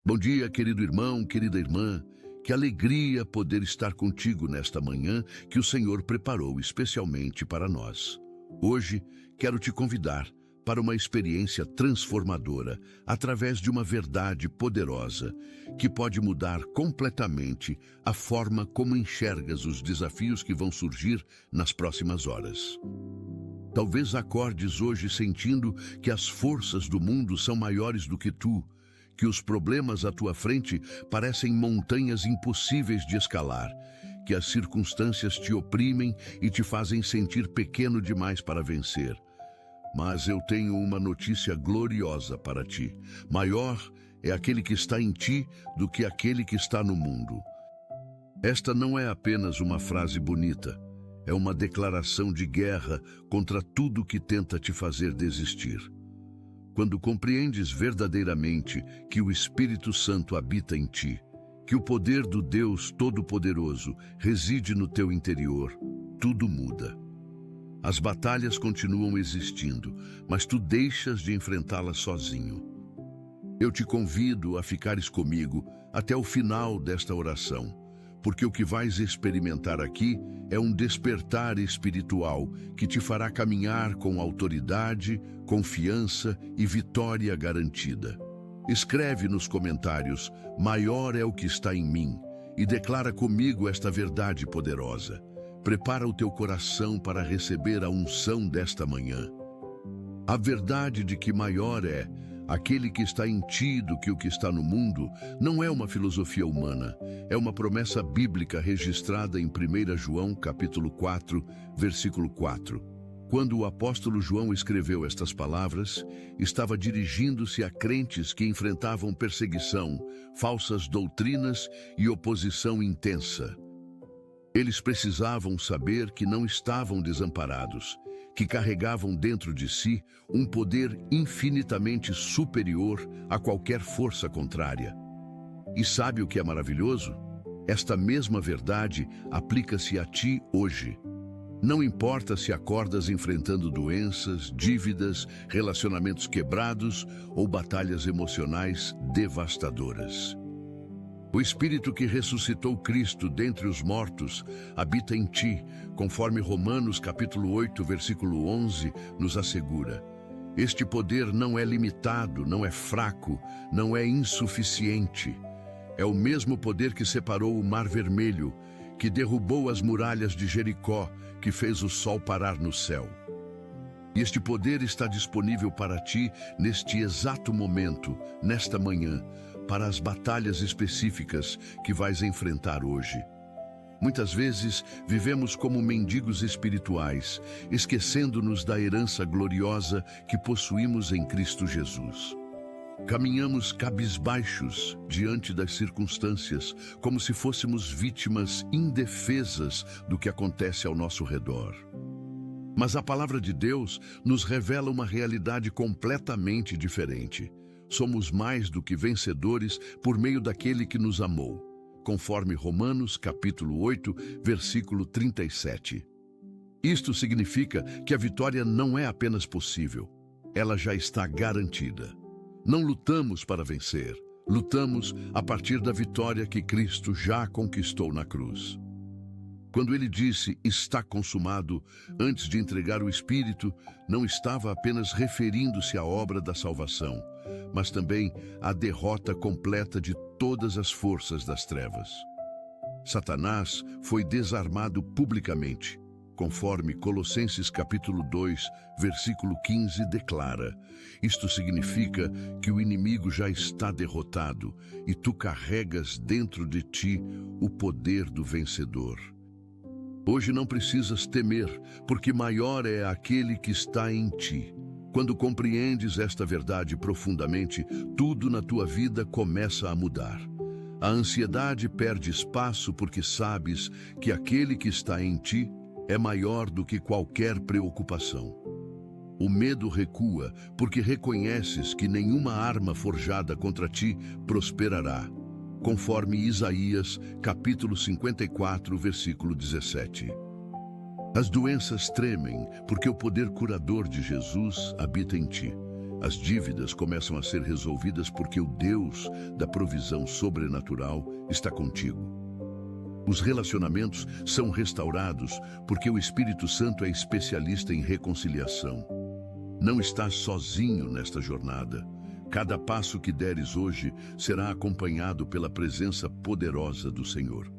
Bom dia, querido irmão, querida irmã. Que alegria poder estar contigo nesta manhã que o Senhor preparou especialmente para nós. Hoje, quero te convidar para uma experiência transformadora através de uma verdade poderosa que pode mudar completamente a forma como enxergas os desafios que vão surgir nas próximas horas. Talvez acordes hoje sentindo que as forças do mundo são maiores do que tu, que os problemas à tua frente parecem montanhas impossíveis de escalar, que as circunstâncias te oprimem e te fazem sentir pequeno demais para vencer. Mas eu tenho uma notícia gloriosa para ti. Maior é aquele que está em ti do que aquele que está no mundo. Esta não é apenas uma frase bonita, é uma declaração de guerra contra tudo que tenta te fazer desistir. Quando compreendes verdadeiramente que o Espírito Santo habita em ti, que o poder do Deus Todo-Poderoso reside no teu interior, tudo muda. As batalhas continuam existindo, mas tu deixas de enfrentá-las sozinho. Eu te convido a ficares comigo até o final desta oração, porque o que vais experimentar aqui é um despertar espiritual que te fará caminhar com autoridade, confiança e vitória garantida. Escreve nos comentários: maior é o que está em mim, e declara comigo esta verdade poderosa. Prepara o teu coração para receber a unção desta manhã. A verdade de que maior é aquele que está em ti do que o que está no mundo não é uma filosofia humana, é uma promessa bíblica registrada em 1 João capítulo 4, versículo 4. Quando o apóstolo João escreveu estas palavras, estava dirigindo-se a crentes que enfrentavam perseguição, falsas doutrinas e oposição intensa. Eles precisavam saber que não estavam desamparados, que carregavam dentro de si um poder infinitamente superior a qualquer força contrária. E sabe o que é maravilhoso? Esta mesma verdade aplica-se a ti hoje. Não importa se acordas enfrentando doenças, dívidas, relacionamentos quebrados ou batalhas emocionais devastadoras. O Espírito que ressuscitou Cristo dentre os mortos habita em ti, conforme Romanos capítulo 8, versículo 11 nos assegura. Este poder não é limitado, não é fraco, não é insuficiente. É o mesmo poder que separou o Mar Vermelho, que derrubou as muralhas de Jericó, que fez o sol parar no céu. E este poder está disponível para ti neste exato momento, nesta manhã, para as batalhas específicas que vais enfrentar hoje. Muitas vezes vivemos como mendigos espirituais, esquecendo-nos da herança gloriosa que possuímos em Cristo Jesus. Caminhamos cabisbaixos diante das circunstâncias, como se fôssemos vítimas indefesas do que acontece ao nosso redor. Mas a palavra de Deus nos revela uma realidade completamente diferente. Somos mais do que vencedores por meio daquele que nos amou, conforme Romanos capítulo 8, versículo 37. Isto significa que a vitória não é apenas possível, ela já está garantida. Não lutamos para vencer, lutamos a partir da vitória que Cristo já conquistou na cruz. Quando ele disse "está consumado" antes de entregar o Espírito, não estava apenas referindo-se à obra da salvação, mas também à derrota completa de todas as forças das trevas. Satanás foi desarmado publicamente, conforme Colossenses capítulo 2, versículo 15 declara. Isto significa que o inimigo já está derrotado e tu carregas dentro de ti o poder do vencedor. Hoje não precisas temer, porque maior é aquele que está em ti. Quando compreendes esta verdade profundamente, tudo na tua vida começa a mudar. A ansiedade perde espaço porque sabes que aquele que está em ti é maior do que qualquer preocupação. O medo recua porque reconheces que nenhuma arma forjada contra ti prosperará, conforme Isaías, capítulo 54, versículo 17. As doenças tremem porque o poder curador de Jesus habita em ti. As dívidas começam a ser resolvidas porque o Deus da provisão sobrenatural está contigo. Os relacionamentos são restaurados porque o Espírito Santo é especialista em reconciliação. Não estás sozinho nesta jornada. Cada passo que deres hoje será acompanhado pela presença poderosa do Senhor.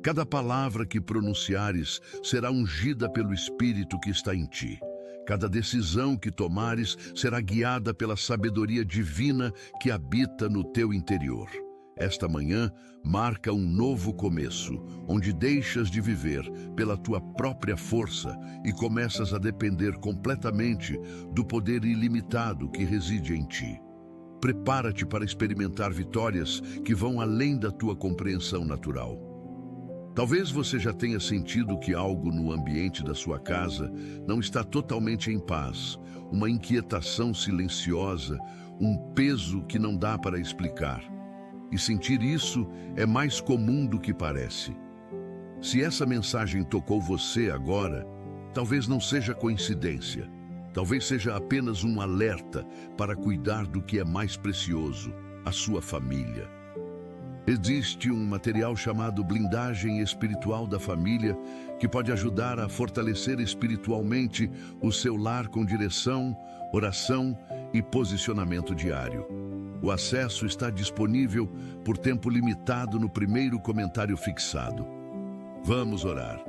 Cada palavra que pronunciares será ungida pelo Espírito que está em ti. Cada decisão que tomares será guiada pela sabedoria divina que habita no teu interior. Esta manhã marca um novo começo, onde deixas de viver pela tua própria força e começas a depender completamente do poder ilimitado que reside em ti. Prepara-te para experimentar vitórias que vão além da tua compreensão natural. Talvez você já tenha sentido que algo no ambiente da sua casa não está totalmente em paz, uma inquietação silenciosa, um peso que não dá para explicar. E sentir isso é mais comum do que parece. Se essa mensagem tocou você agora, talvez não seja coincidência. Talvez seja apenas um alerta para cuidar do que é mais precioso, a sua família. Existe um material chamado blindagem espiritual da família que pode ajudar a fortalecer espiritualmente o seu lar com direção, oração e posicionamento diário. O acesso está disponível por tempo limitado no primeiro comentário fixado. Vamos orar.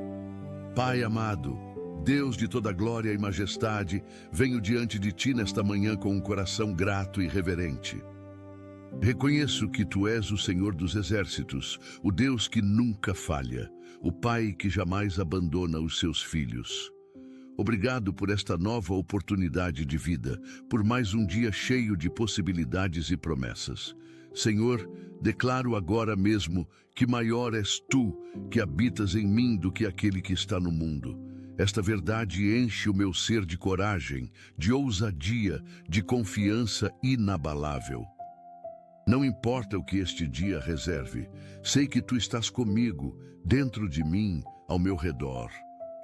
Pai amado, Deus de toda glória e majestade, venho diante de Ti nesta manhã com um coração grato e reverente. Reconheço que Tu és o Senhor dos exércitos, o Deus que nunca falha, o Pai que jamais abandona os seus filhos. Obrigado por esta nova oportunidade de vida, por mais um dia cheio de possibilidades e promessas. Senhor, declaro agora mesmo que maior és Tu que habitas em mim do que aquele que está no mundo. Esta verdade enche o meu ser de coragem, de ousadia, de confiança inabalável. Não importa o que este dia reserve, sei que Tu estás comigo, dentro de mim, ao meu redor.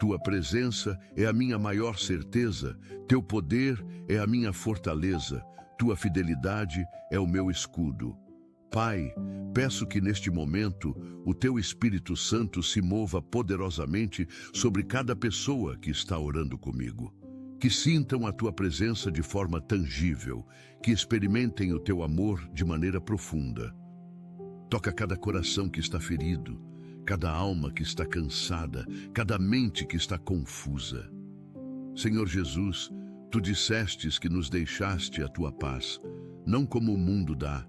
Tua presença é a minha maior certeza, Teu poder é a minha fortaleza, Tua fidelidade é o meu escudo. Pai, peço que neste momento o Teu Espírito Santo se mova poderosamente sobre cada pessoa que está orando comigo. Que sintam a Tua presença de forma tangível, que experimentem o Teu amor de maneira profunda. Toca cada coração que está ferido, cada alma que está cansada, cada mente que está confusa. Senhor Jesus, Tu dissestes que nos deixaste a Tua paz, não como o mundo dá,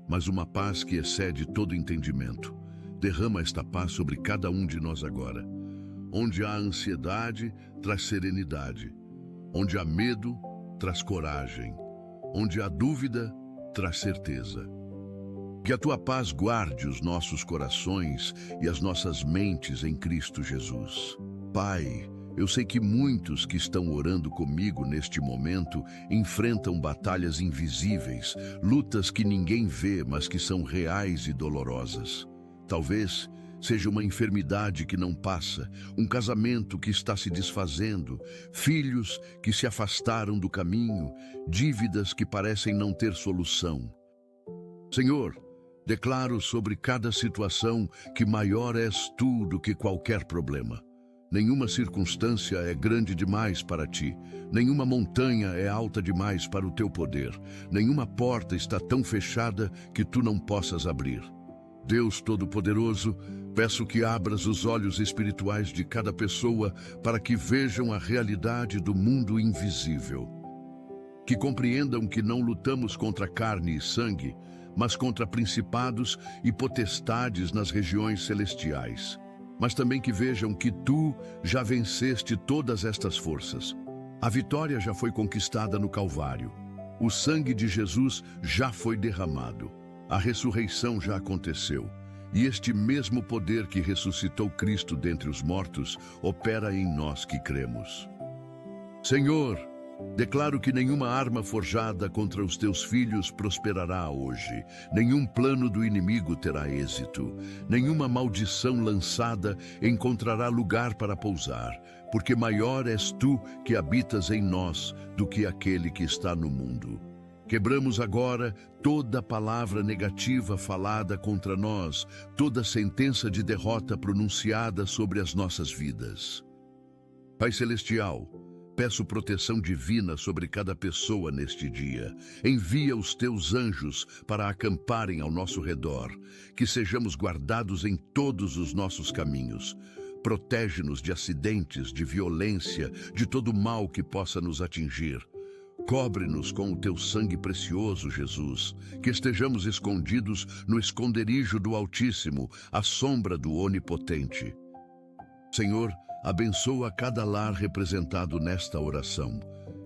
mas uma paz que excede todo entendimento. Derrama esta paz sobre cada um de nós agora. Onde há ansiedade, traz serenidade. Onde há medo, traz coragem. Onde há dúvida, traz certeza. Que a Tua paz guarde os nossos corações e as nossas mentes em Cristo Jesus. Pai, eu sei que muitos que estão orando comigo neste momento enfrentam batalhas invisíveis, lutas que ninguém vê, mas que são reais e dolorosas. Talvez seja uma enfermidade que não passa, um casamento que está se desfazendo, filhos que se afastaram do caminho, dívidas que parecem não ter solução. Senhor, declaro sobre cada situação que maior és Tu do que qualquer problema. Nenhuma circunstância é grande demais para Ti, nenhuma montanha é alta demais para o Teu poder, nenhuma porta está tão fechada que Tu não possas abrir. Deus Todo-Poderoso, peço que abras os olhos espirituais de cada pessoa para que vejam a realidade do mundo invisível. Que compreendam que não lutamos contra carne e sangue, mas contra principados e potestades nas regiões celestiais. Mas também que vejam que Tu já venceste todas estas forças. A vitória já foi conquistada no Calvário. O sangue de Jesus já foi derramado. A ressurreição já aconteceu. E este mesmo poder que ressuscitou Cristo dentre os mortos opera em nós que cremos. Senhor, Declaro que nenhuma arma forjada contra os teus filhos prosperará hoje, nenhum plano do inimigo terá êxito, nenhuma maldição lançada encontrará lugar para pousar, porque maior és tu que habitas em nós do que aquele que está no mundo. Quebramos agora toda palavra negativa falada contra nós, toda sentença de derrota pronunciada sobre as nossas vidas. Pai Celestial, peço proteção divina sobre cada pessoa neste dia. Envia os teus anjos para acamparem ao nosso redor, que sejamos guardados em todos os nossos caminhos. Protege-nos de acidentes, de violência, de todo mal que possa nos atingir. Cobre-nos com o teu sangue precioso, Jesus, que estejamos escondidos no esconderijo do Altíssimo, à sombra do Onipotente. Senhor, abençoa cada lar representado nesta oração.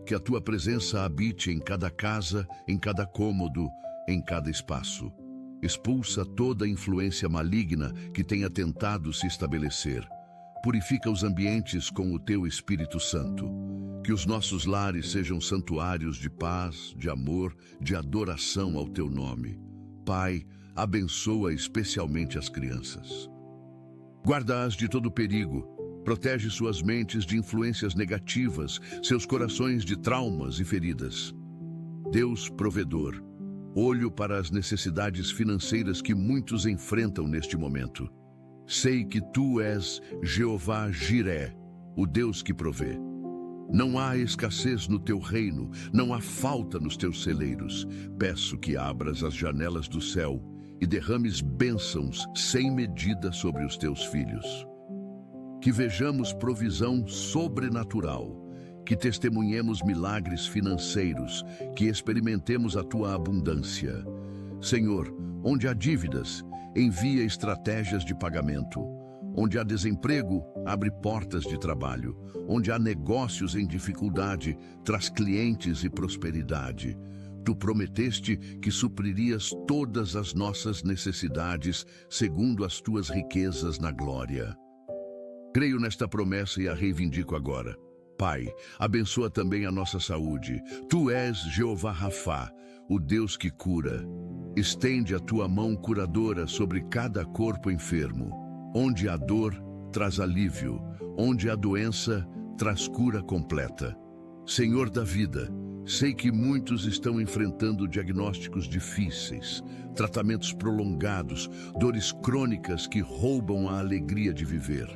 Que a tua presença habite em cada casa, em cada cômodo, em cada espaço. Expulsa toda influência maligna que tenha tentado se estabelecer. Purifica os ambientes com o teu Espírito Santo. Que os nossos lares sejam santuários de paz, de amor, de adoração ao teu nome. Pai, abençoa especialmente as crianças. Guarda-as de todo perigo. Protege suas mentes de influências negativas, seus corações de traumas e feridas. Deus provedor, olho para as necessidades financeiras que muitos enfrentam neste momento. Sei que tu és Jeová Jiré, o Deus que provê. Não há escassez no teu reino, não há falta nos teus celeiros. Peço que abras as janelas do céu e derrames bênçãos sem medida sobre os teus filhos. Que vejamos provisão sobrenatural, que testemunhemos milagres financeiros, que experimentemos a tua abundância. Senhor, onde há dívidas, envia estratégias de pagamento. Onde há desemprego, abre portas de trabalho. Onde há negócios em dificuldade, traz clientes e prosperidade. Tu prometeste que supririas todas as nossas necessidades segundo as tuas riquezas na glória. Creio nesta promessa e a reivindico agora. Pai, abençoa também a nossa saúde. Tu és Jeová Rafá, o Deus que cura. Estende a tua mão curadora sobre cada corpo enfermo. Onde há dor, traz alívio. Onde há doença, traz cura completa. Senhor da vida, sei que muitos estão enfrentando diagnósticos difíceis, tratamentos prolongados, dores crônicas que roubam a alegria de viver.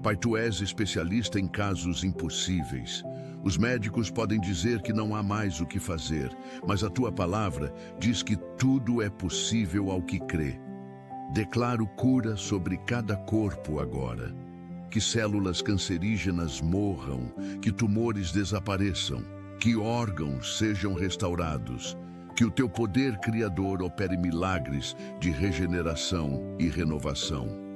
Pai, tu és especialista em casos impossíveis. Os médicos podem dizer que não há mais o que fazer, mas a tua palavra diz que tudo é possível ao que crê. Declaro cura sobre cada corpo agora. Que células cancerígenas morram, que tumores desapareçam, que órgãos sejam restaurados, que o teu poder criador opere milagres de regeneração e renovação.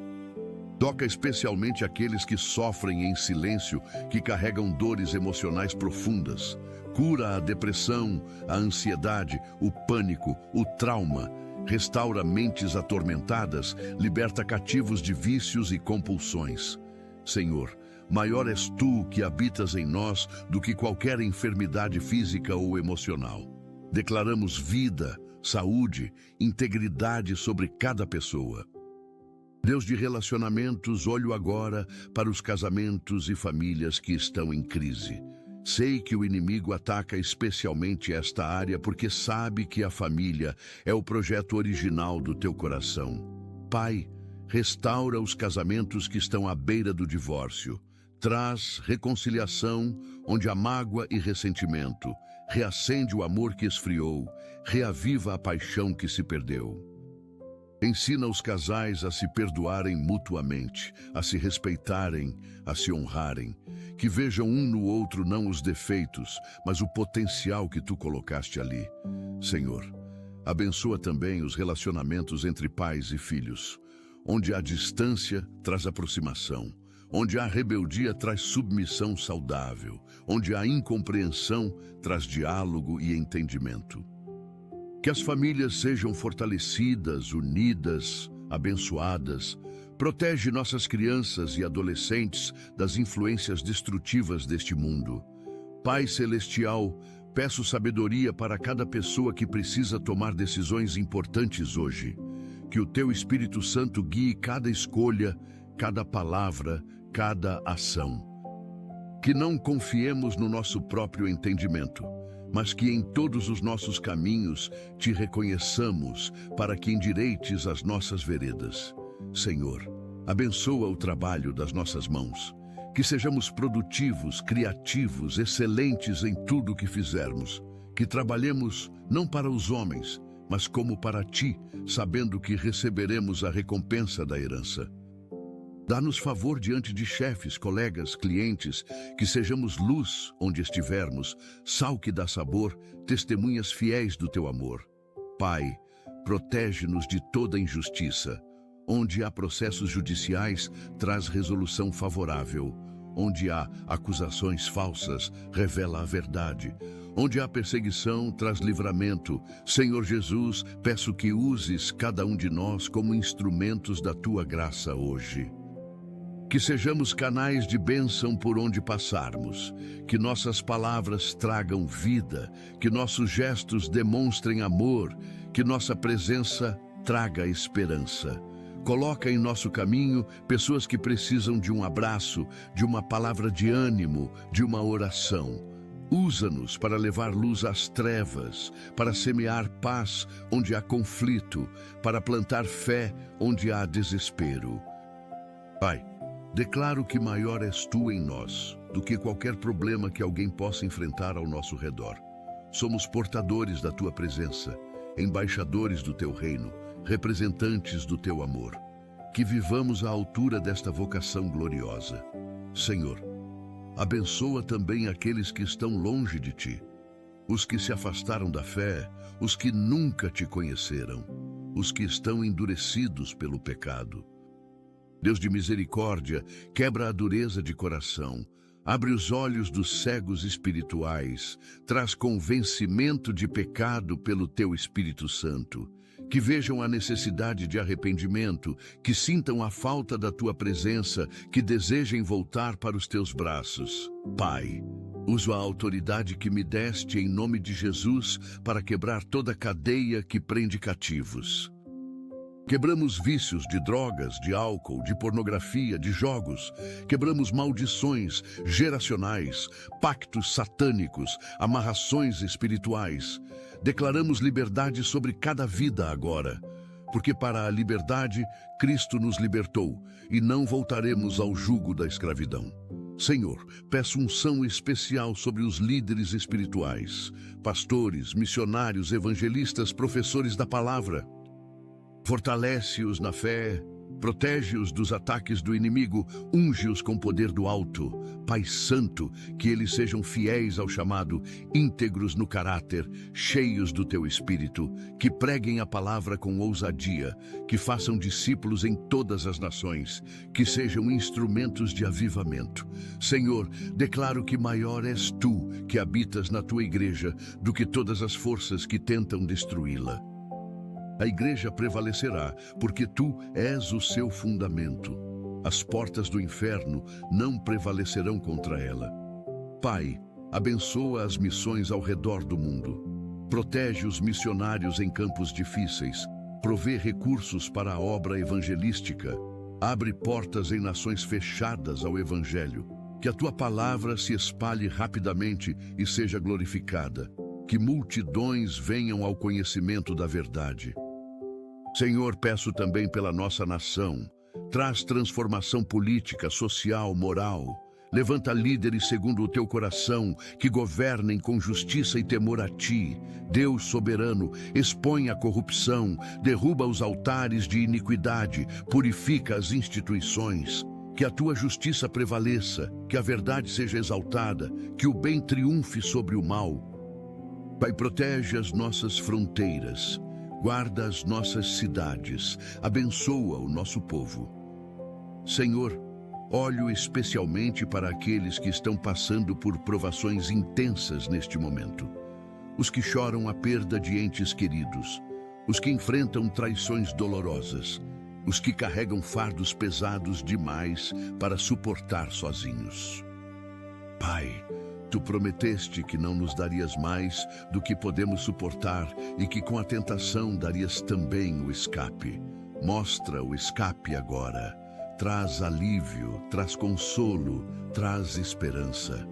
Toca especialmente aqueles que sofrem em silêncio, que carregam dores emocionais profundas. Cura a depressão, a ansiedade, o pânico, o trauma. Restaura mentes atormentadas, liberta cativos de vícios e compulsões. Senhor, maior és tu que habitas em nós do que qualquer enfermidade física ou emocional. Declaramos vida, saúde, integridade sobre cada pessoa. Deus de relacionamentos, olho agora para os casamentos e famílias que estão em crise. Sei que o inimigo ataca especialmente esta área porque sabe que a família é o projeto original do teu coração. Pai, restaura os casamentos que estão à beira do divórcio. Traz reconciliação onde há mágoa e ressentimento. Reacende o amor que esfriou. Reaviva a paixão que se perdeu. Ensina os casais a se perdoarem mutuamente, a se respeitarem, a se honrarem. Que vejam um no outro não os defeitos, mas o potencial que tu colocaste ali. Senhor, abençoa também os relacionamentos entre pais e filhos. Onde há distância, traz aproximação. Onde há rebeldia, traz submissão saudável. Onde há incompreensão, traz diálogo e entendimento. Que as famílias sejam fortalecidas, unidas, abençoadas. Protege nossas crianças e adolescentes das influências destrutivas deste mundo. Pai Celestial, peço sabedoria para cada pessoa que precisa tomar decisões importantes hoje. Que o Teu Espírito Santo guie cada escolha, cada palavra, cada ação. Que não confiemos no nosso próprio entendimento, mas que em todos os nossos caminhos Te reconheçamos para que endireites as nossas veredas. Senhor, abençoa o trabalho das nossas mãos. Que sejamos produtivos, criativos, excelentes em tudo o que fizermos. Que trabalhemos não para os homens, mas como para Ti, sabendo que receberemos a recompensa da herança. Dá-nos favor diante de chefes, colegas, clientes, que sejamos luz onde estivermos, sal que dá sabor, testemunhas fiéis do Teu amor. Pai, protege-nos de toda injustiça. Onde há processos judiciais, traz resolução favorável. Onde há acusações falsas, revela a verdade. Onde há perseguição, traz livramento. Senhor Jesus, peço que uses cada um de nós como instrumentos da Tua graça hoje. Que sejamos canais de bênção por onde passarmos, que nossas palavras tragam vida, que nossos gestos demonstrem amor, que nossa presença traga esperança. Coloca em nosso caminho pessoas que precisam de um abraço, de uma palavra de ânimo, de uma oração. Usa-nos para levar luz às trevas, para semear paz onde há conflito, para plantar fé onde há desespero. Pai, declaro que maior és Tu em nós do que qualquer problema que alguém possa enfrentar ao nosso redor. Somos portadores da Tua presença, embaixadores do Teu reino, representantes do Teu amor. Que vivamos à altura desta vocação gloriosa. Senhor, abençoa também aqueles que estão longe de Ti, os que se afastaram da fé, os que nunca Te conheceram, os que estão endurecidos pelo pecado. Deus de misericórdia, quebra a dureza de coração, abre os olhos dos cegos espirituais, traz convencimento de pecado pelo Teu Espírito Santo. Que vejam a necessidade de arrependimento, que sintam a falta da Tua presença, que desejem voltar para os Teus braços. Pai, uso a autoridade que me deste em nome de Jesus para quebrar toda cadeia que prende cativos. Quebramos vícios de drogas, de álcool, de pornografia, de jogos. Quebramos maldições geracionais, pactos satânicos, amarrações espirituais. Declaramos liberdade sobre cada vida agora, porque para a liberdade Cristo nos libertou e não voltaremos ao jugo da escravidão. Senhor, peço unção especial sobre os líderes espirituais, pastores, missionários, evangelistas, professores da palavra. Fortalece-os na fé, protege-os dos ataques do inimigo, unge-os com poder do alto. Pai Santo, que eles sejam fiéis ao chamado, íntegros no caráter, cheios do Teu Espírito, que preguem a palavra com ousadia, que façam discípulos em todas as nações, que sejam instrumentos de avivamento. Senhor, declaro que maior és Tu, que habitas na Tua igreja, do que todas as forças que tentam destruí-la. A igreja prevalecerá, porque Tu és o seu fundamento. As portas do inferno não prevalecerão contra ela. Pai, abençoa as missões ao redor do mundo. Protege os missionários em campos difíceis. Provê recursos para a obra evangelística. Abre portas em nações fechadas ao Evangelho. Que a Tua palavra se espalhe rapidamente e seja glorificada. Que multidões venham ao conhecimento da verdade. Senhor, peço também pela nossa nação. Traz transformação política, social, moral. Levanta líderes segundo o Teu coração, que governem com justiça e temor a Ti. Deus soberano, expõe a corrupção, derruba os altares de iniquidade, purifica as instituições. Que a Tua justiça prevaleça, que a verdade seja exaltada, que o bem triunfe sobre o mal. Pai, protege as nossas fronteiras. Guarda as nossas cidades, abençoa o nosso povo. Senhor, olho especialmente para aqueles que estão passando por provações intensas neste momento. Os que choram a perda de entes queridos, os que enfrentam traições dolorosas, os que carregam fardos pesados demais para suportar sozinhos. Pai, Tu prometeste que não nos darias mais do que podemos suportar e que com a tentação darias também o escape. Mostra o escape agora. Traz alívio, traz consolo, traz esperança.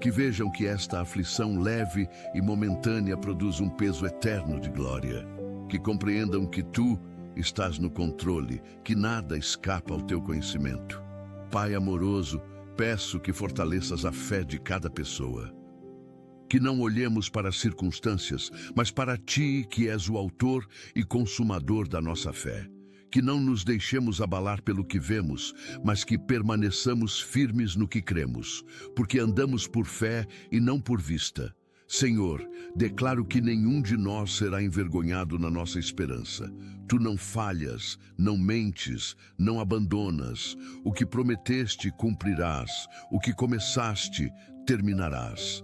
Que vejam que esta aflição leve e momentânea produz um peso eterno de glória. Que compreendam que Tu estás no controle, que nada escapa ao Teu conhecimento. Pai amoroso, peço que fortaleças a fé de cada pessoa. Que não olhemos para as circunstâncias, mas para Ti, que és o autor e consumador da nossa fé. Que não nos deixemos abalar pelo que vemos, mas que permaneçamos firmes no que cremos, porque andamos por fé e não por vista. Senhor, declaro que nenhum de nós será envergonhado na nossa esperança. Tu não falhas, não mentes, não abandonas. O que prometeste, cumprirás. O que começaste, terminarás.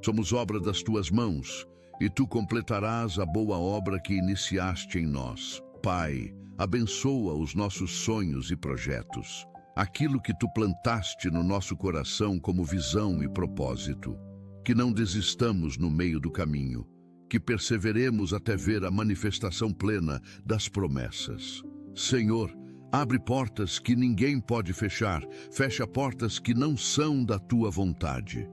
Somos obra das Tuas mãos, e Tu completarás a boa obra que iniciaste em nós. Pai, abençoa os nossos sonhos e projetos, aquilo que Tu plantaste no nosso coração como visão e propósito. Que não desistamos no meio do caminho, que perseveremos até ver a manifestação plena das promessas. Senhor, abre portas que ninguém pode fechar, fecha portas que não são da Tua vontade.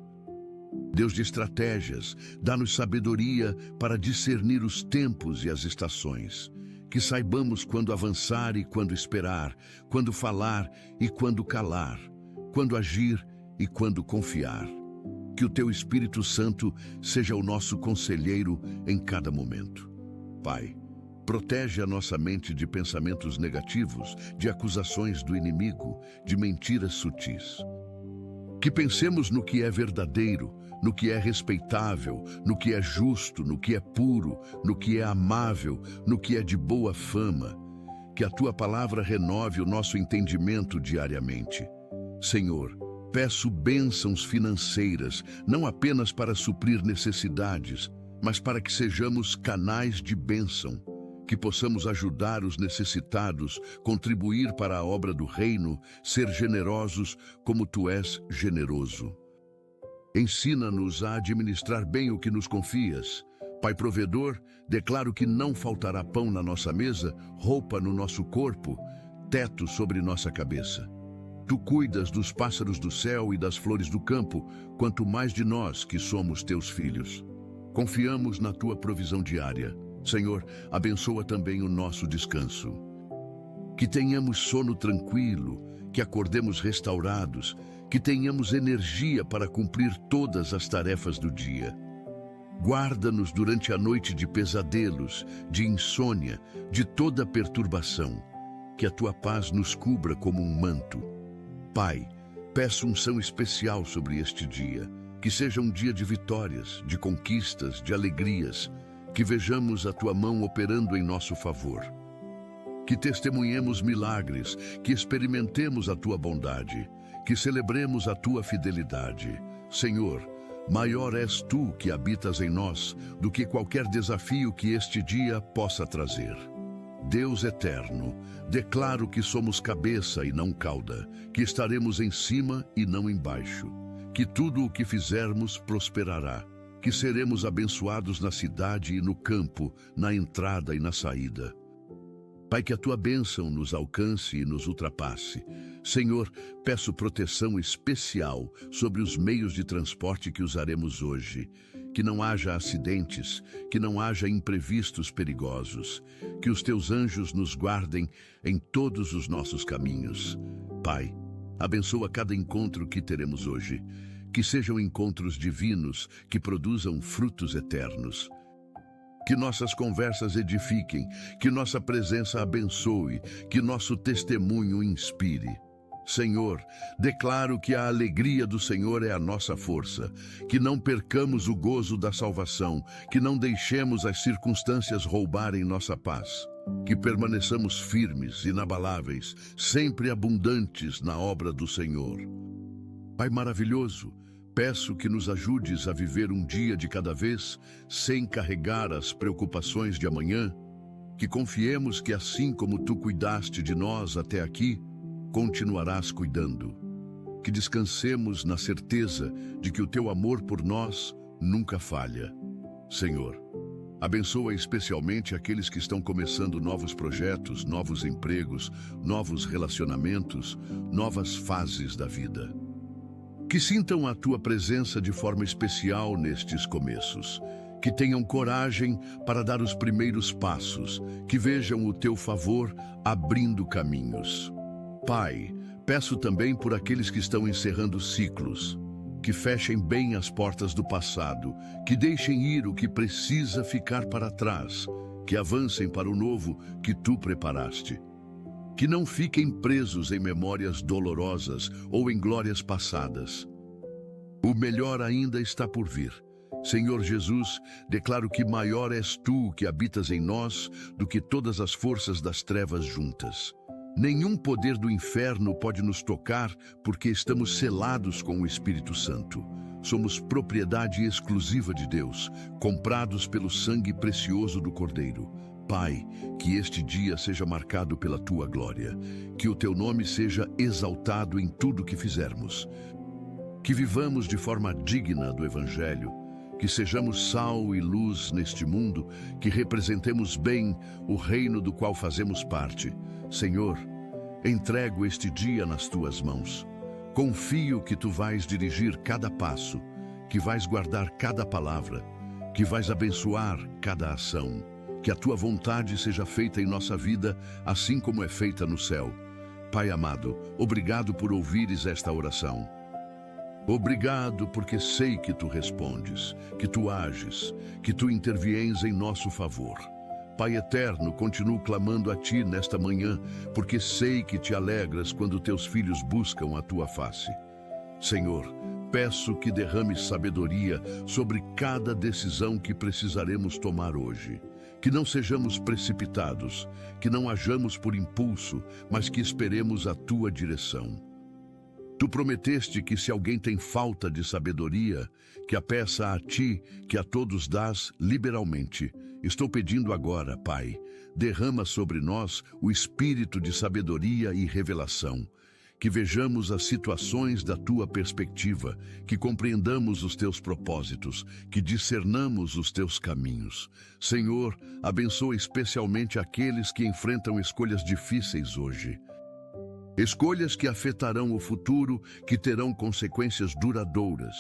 Deus de estratégias, dá-nos sabedoria para discernir os tempos e as estações. Que saibamos quando avançar e quando esperar, quando falar e quando calar, quando agir e quando confiar. Que o Teu Espírito Santo seja o nosso conselheiro em cada momento. Pai, protege a nossa mente de pensamentos negativos, de acusações do inimigo, de mentiras sutis. Que pensemos no que é verdadeiro, no que é respeitável, no que é justo, no que é puro, no que é amável, no que é de boa fama. Que a Tua palavra renove o nosso entendimento diariamente. Senhor, peço bênçãos financeiras, não apenas para suprir necessidades, mas para que sejamos canais de bênção, que possamos ajudar os necessitados, contribuir para a obra do reino, ser generosos como Tu és generoso. Ensina-nos a administrar bem o que nos confias. Pai provedor, declaro que não faltará pão na nossa mesa, roupa no nosso corpo, teto sobre nossa cabeça. Tu cuidas dos pássaros do céu e das flores do campo, quanto mais de nós que somos Teus filhos. Confiamos na Tua provisão diária. Senhor, abençoa também o nosso descanso. Que tenhamos sono tranquilo, que acordemos restaurados, que tenhamos energia para cumprir todas as tarefas do dia. Guarda-nos durante a noite de pesadelos, de insônia, de toda perturbação. Que a Tua paz nos cubra como um manto. Pai, peço unção especial sobre este dia, que seja um dia de vitórias, de conquistas, de alegrias, que vejamos a Tua mão operando em nosso favor. Que testemunhemos milagres, que experimentemos a Tua bondade, que celebremos a Tua fidelidade. Senhor, maior és Tu que habitas em nós do que qualquer desafio que este dia possa trazer. Deus eterno, declaro que somos cabeça e não cauda, que estaremos em cima e não embaixo, que tudo o que fizermos prosperará, que seremos abençoados na cidade e no campo, na entrada e na saída. Pai, que a Tua bênção nos alcance e nos ultrapasse. Senhor, peço proteção especial sobre os meios de transporte que usaremos hoje. Que não haja acidentes, que não haja imprevistos perigosos, que os Teus anjos nos guardem em todos os nossos caminhos. Pai, abençoa cada encontro que teremos hoje, que sejam encontros divinos, que produzam frutos eternos. Que nossas conversas edifiquem, que nossa presença abençoe, que nosso testemunho inspire. Senhor, declaro que a alegria do Senhor é a nossa força, que não percamos o gozo da salvação, que não deixemos as circunstâncias roubarem nossa paz, que permaneçamos firmes, inabaláveis, sempre abundantes na obra do Senhor. Pai maravilhoso, peço que nos ajudes a viver um dia de cada vez, sem carregar as preocupações de amanhã, que confiemos que assim como Tu cuidaste de nós até aqui, continuarás cuidando. que descansemos na certeza de que o teu amor por nós nunca falha. Senhor, abençoa especialmente aqueles que estão começando novos projetos, novos empregos, novos relacionamentos, novas fases da vida. Que sintam a tua presença de forma especial nestes começos. Que tenham coragem para dar os primeiros passos, que vejam o teu favor abrindo caminhos. Pai, peço também por aqueles que estão encerrando ciclos, que fechem bem as portas do passado, que deixem ir o que precisa ficar para trás, que avancem para o novo que tu preparaste. Que não fiquem presos em memórias dolorosas ou em glórias passadas. O melhor ainda está por vir. Senhor Jesus, declaro que maior és tu que habitas em nós do que todas as forças das trevas juntas. Nenhum poder do inferno pode nos tocar porque estamos selados com o Espírito Santo. Somos propriedade exclusiva de Deus, comprados pelo sangue precioso do Cordeiro. Pai, que este dia seja marcado pela tua glória, que o teu nome seja exaltado em tudo que fizermos, que vivamos de forma digna do Evangelho, que sejamos sal e luz neste mundo, que representemos bem o reino do qual fazemos parte. Senhor, entrego este dia nas tuas mãos. Confio que tu vais dirigir cada passo, que vais guardar cada palavra, que vais abençoar cada ação, que a tua vontade seja feita em nossa vida, assim como é feita no céu. Pai amado, obrigado por ouvires esta oração. Obrigado porque sei que tu respondes, que tu ages, que tu interviens em nosso favor. Pai eterno, continuo clamando a ti nesta manhã, porque sei que te alegras quando teus filhos buscam a tua face. Senhor, peço que derrames sabedoria sobre cada decisão que precisaremos tomar hoje. Que não sejamos precipitados, que não hajamos por impulso, mas que esperemos a tua direção. Tu prometeste que se alguém tem falta de sabedoria, que a peça a ti, que a todos dás liberalmente. Estou pedindo agora, Pai, derrama sobre nós o espírito de sabedoria e revelação, que vejamos as situações da tua perspectiva, que compreendamos os teus propósitos, que discernamos os teus caminhos. Senhor, abençoa especialmente aqueles que enfrentam escolhas difíceis hoje. Escolhas que afetarão o futuro, que terão consequências duradouras,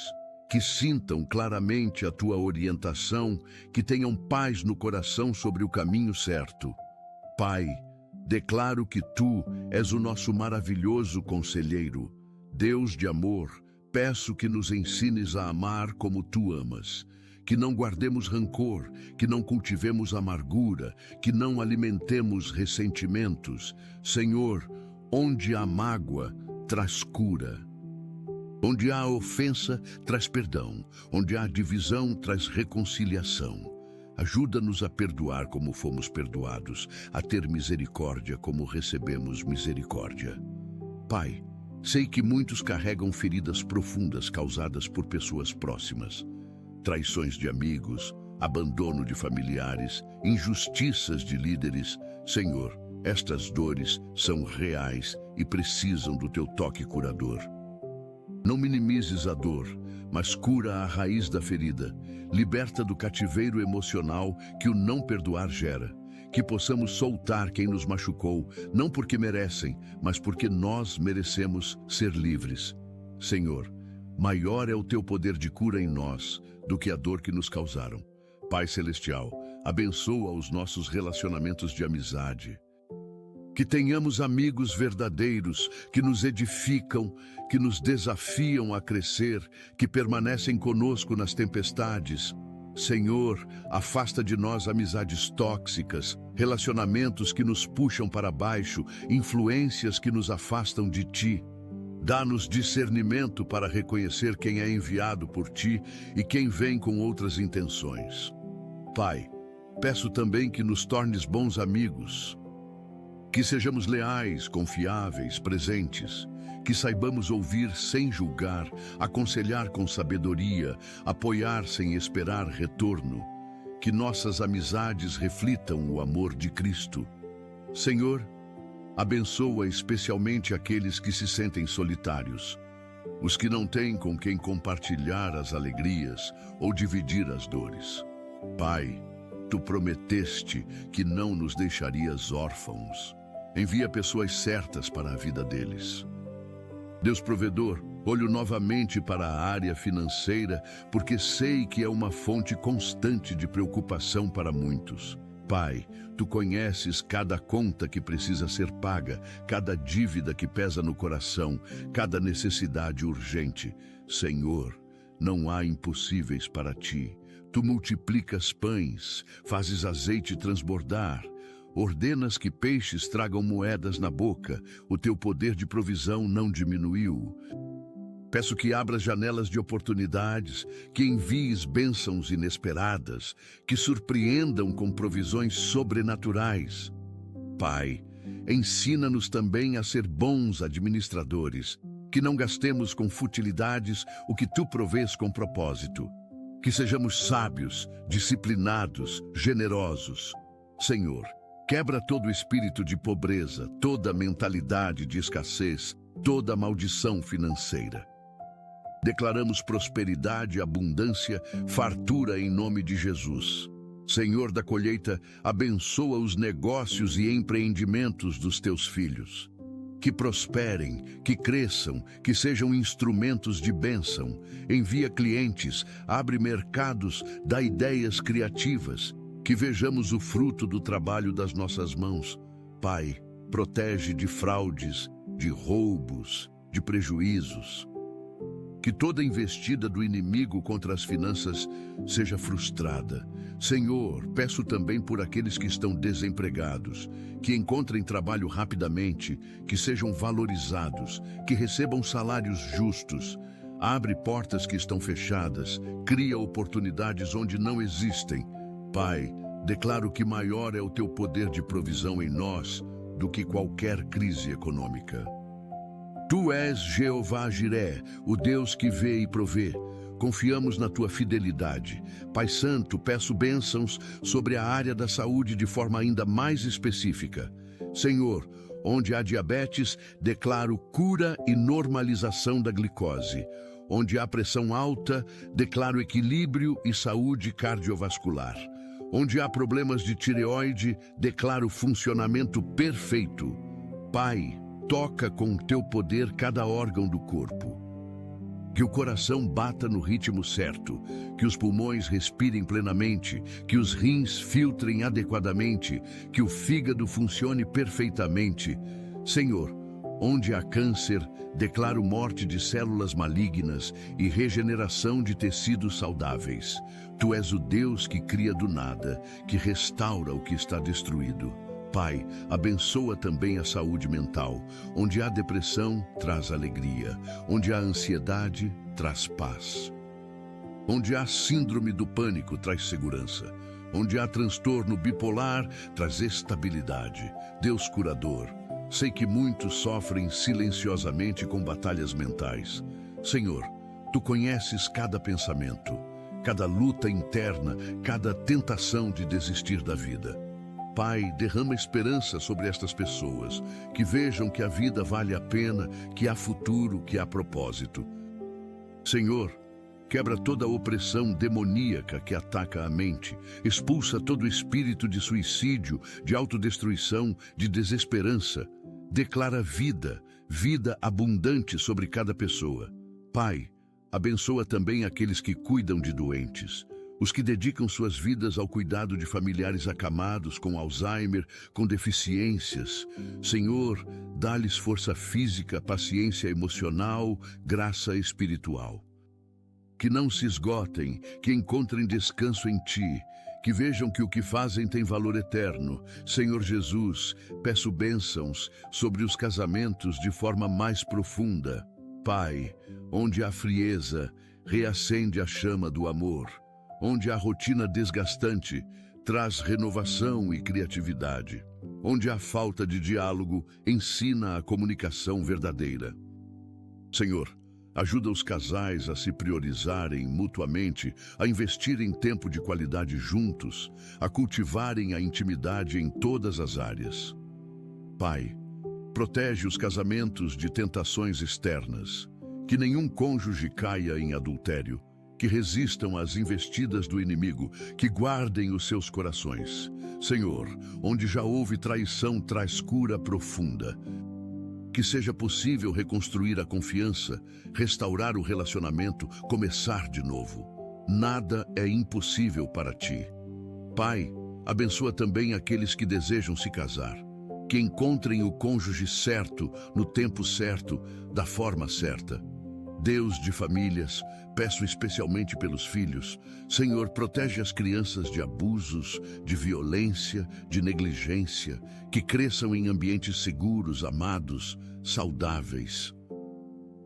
que sintam claramente a tua orientação, que tenham paz no coração sobre o caminho certo. Pai, declaro que tu és o nosso maravilhoso conselheiro. Deus de amor, peço que nos ensines a amar como tu amas, que não guardemos rancor, que não cultivemos amargura, que não alimentemos ressentimentos. Senhor, onde há mágoa, traz cura. Onde há ofensa, traz perdão. Onde há divisão, traz reconciliação. Ajuda-nos a perdoar como fomos perdoados, a ter misericórdia como recebemos misericórdia. Pai, sei que muitos carregam feridas profundas causadas por pessoas próximas. Traições de amigos, abandono de familiares, injustiças de líderes. Senhor, estas dores são reais e precisam do teu toque curador. Não minimizes a dor, mas cura a raiz da ferida. Liberta do cativeiro emocional que o não perdoar gera. Que possamos soltar quem nos machucou, não porque merecem, mas porque nós merecemos ser livres. Senhor, maior é o teu poder de cura em nós do que a dor que nos causaram. Pai Celestial, abençoa os nossos relacionamentos de amizade. Que tenhamos amigos verdadeiros, que nos edificam, que nos desafiam a crescer, que permanecem conosco nas tempestades. Senhor, afasta de nós amizades tóxicas, relacionamentos que nos puxam para baixo, influências que nos afastam de Ti. Dá-nos discernimento para reconhecer quem é enviado por Ti e quem vem com outras intenções. Pai, peço também que nos tornes bons amigos, que sejamos leais, confiáveis, presentes, que saibamos ouvir sem julgar, aconselhar com sabedoria, apoiar sem esperar retorno, que nossas amizades reflitam o amor de Cristo. Senhor, abençoa especialmente aqueles que se sentem solitários. os que não têm com quem compartilhar as alegrias ou dividir as dores. Pai, Tu prometeste que não nos deixarias órfãos. Envia pessoas certas para a vida deles. Deus provedor, olho novamente para a área financeira, porque sei que é uma fonte constante de preocupação para muitos. Pai, Tu conheces cada conta que precisa ser paga, cada dívida que pesa no coração, cada necessidade urgente. Senhor, não há impossíveis para Ti. Tu multiplicas pães, fazes azeite transbordar, ordenas que peixes tragam moedas na boca, o Teu poder de provisão não diminuiu. Peço que abras janelas de oportunidades, que envies bênçãos inesperadas, que surpreendam com provisões sobrenaturais. Pai, ensina-nos também a ser bons administradores, que não gastemos com futilidades o que Tu provês com propósito. Que sejamos sábios, disciplinados, generosos. Senhor, quebra todo espírito de pobreza, toda mentalidade de escassez, toda maldição financeira. Declaramos prosperidade, abundância, fartura em nome de Jesus. Senhor da colheita, abençoa os negócios e empreendimentos dos Teus filhos. Que prosperem, que cresçam, que sejam instrumentos de bênção. Envia clientes, abre mercados, dá ideias criativas. Que vejamos o fruto do trabalho das nossas mãos. Pai, protege de fraudes, de roubos, de prejuízos. Que toda investida do inimigo contra as finanças seja frustrada. Senhor, peço também por aqueles que estão desempregados, que encontrem trabalho rapidamente, que sejam valorizados, que recebam salários justos. Abre portas que estão fechadas, cria oportunidades onde não existem. Pai, declaro que maior é o Teu poder de provisão em nós do que qualquer crise econômica. Tu és Jeová Jiré, o Deus que vê e provê. Confiamos na Tua fidelidade. Pai Santo, peço bênçãos sobre a área da saúde de forma ainda mais específica. Senhor, onde há diabetes, declaro cura e normalização da glicose. Onde há pressão alta, declaro equilíbrio e saúde cardiovascular. Onde há problemas de tireoide, declaro funcionamento perfeito. Pai, toca com o Teu poder cada órgão do corpo. Que o coração bata no ritmo certo, que os pulmões respirem plenamente, que os rins filtrem adequadamente, que o fígado funcione perfeitamente. Senhor, onde há câncer, declaro morte de células malignas e regeneração de tecidos saudáveis. Tu és o Deus que cria do nada, que restaura o que está destruído. Pai, abençoa também a saúde mental. Onde há depressão, traz alegria. Onde há ansiedade, traz paz. Onde há síndrome do pânico, traz segurança. Onde há transtorno bipolar, traz estabilidade. Deus curador, sei que muitos sofrem silenciosamente com batalhas mentais. Senhor, Tu conheces cada pensamento, cada luta interna, cada tentação de desistir da vida. Pai, derrama esperança sobre estas pessoas, que vejam que a vida vale a pena, que há futuro, que há propósito. Senhor, quebra toda a opressão demoníaca que ataca a mente, expulsa todo espírito de suicídio, de autodestruição, de desesperança. Declara vida, vida abundante sobre cada pessoa. Pai, abençoa também aqueles que cuidam de doentes, os que dedicam suas vidas ao cuidado de familiares acamados com Alzheimer, com deficiências. Senhor, dá-lhes força física, paciência emocional, graça espiritual. Que não se esgotem, que encontrem descanso em Ti, que vejam que o que fazem tem valor eterno. Senhor Jesus, peço bênçãos sobre os casamentos de forma mais profunda. Pai, onde há frieza, reacende a chama do amor. Onde há rotina desgastante, traz renovação e criatividade. Onde há falta de diálogo, ensina a comunicação verdadeira. Senhor, ajuda os casais a se priorizarem mutuamente, a investirem tempo de qualidade juntos, a cultivarem a intimidade em todas as áreas. Pai, protege os casamentos de tentações externas. Que nenhum cônjuge caia em adultério, que resistam às investidas do inimigo, que guardem os seus corações. Senhor, onde já houve traição, traz cura profunda. Que seja possível reconstruir a confiança, restaurar o relacionamento, começar de novo. Nada é impossível para ti. Pai, abençoa também aqueles que desejam se casar. Que encontrem o cônjuge certo, no tempo certo, da forma certa. Deus de famílias, peço especialmente pelos filhos. Senhor, protege as crianças de abusos, de violência, de negligência, que cresçam em ambientes seguros, amados, saudáveis.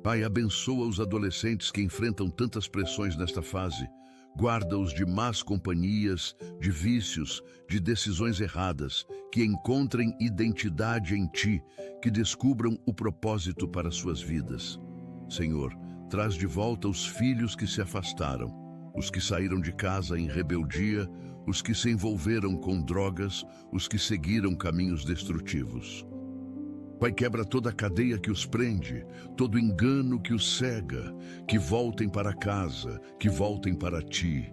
Pai, abençoa os adolescentes que enfrentam tantas pressões nesta fase. Guarda-os de más companhias, de vícios, de decisões erradas, que encontrem identidade em Ti, que descubram o propósito para suas vidas. Senhor, traz de volta os filhos que se afastaram, os que saíram de casa em rebeldia, os que se envolveram com drogas, os que seguiram caminhos destrutivos. Pai, quebra toda a cadeia que os prende, todo engano que os cega, que voltem para casa, que voltem para Ti.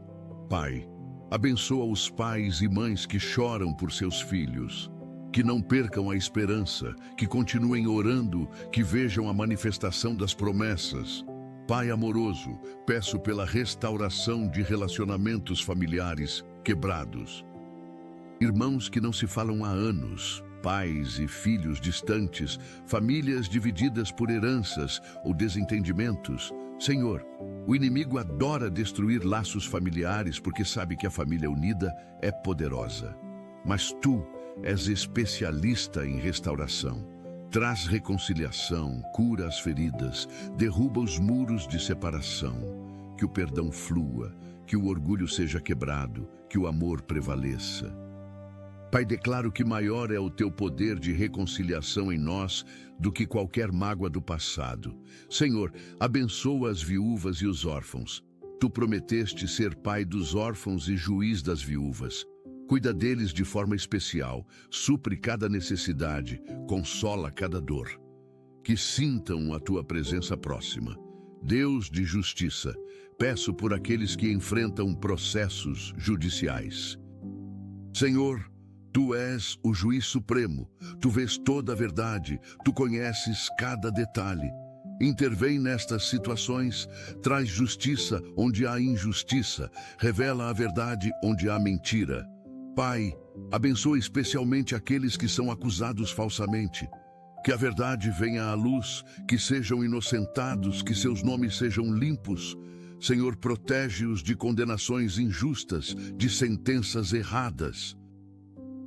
Pai, abençoa os pais e mães que choram por seus filhos, que não percam a esperança, que continuem orando, que vejam a manifestação das promessas. Pai amoroso, peço pela restauração de relacionamentos familiares quebrados. Irmãos que não se falam há anos, pais e filhos distantes, famílias divididas por heranças ou desentendimentos. Senhor, o inimigo adora destruir laços familiares porque sabe que a família unida é poderosa. Mas Tu és especialista em restauração. Traz reconciliação, cura as feridas, derruba os muros de separação. Que o perdão flua, que o orgulho seja quebrado, que o amor prevaleça. Pai, declaro que maior é o Teu poder de reconciliação em nós do que qualquer mágoa do passado. Senhor, abençoa as viúvas e os órfãos. Tu prometeste ser pai dos órfãos e juiz das viúvas. Cuida deles de forma especial, supre cada necessidade, consola cada dor. Que sintam a Tua presença próxima. Deus de justiça, peço por aqueles que enfrentam processos judiciais. Senhor, Tu és o juiz supremo, Tu vês toda a verdade, Tu conheces cada detalhe. Intervém nestas situações, traz justiça onde há injustiça, revela a verdade onde há mentira. Pai, abençoa especialmente aqueles que são acusados falsamente. Que a verdade venha à luz, que sejam inocentados, que seus nomes sejam limpos. Senhor, protege-os de condenações injustas, de sentenças erradas.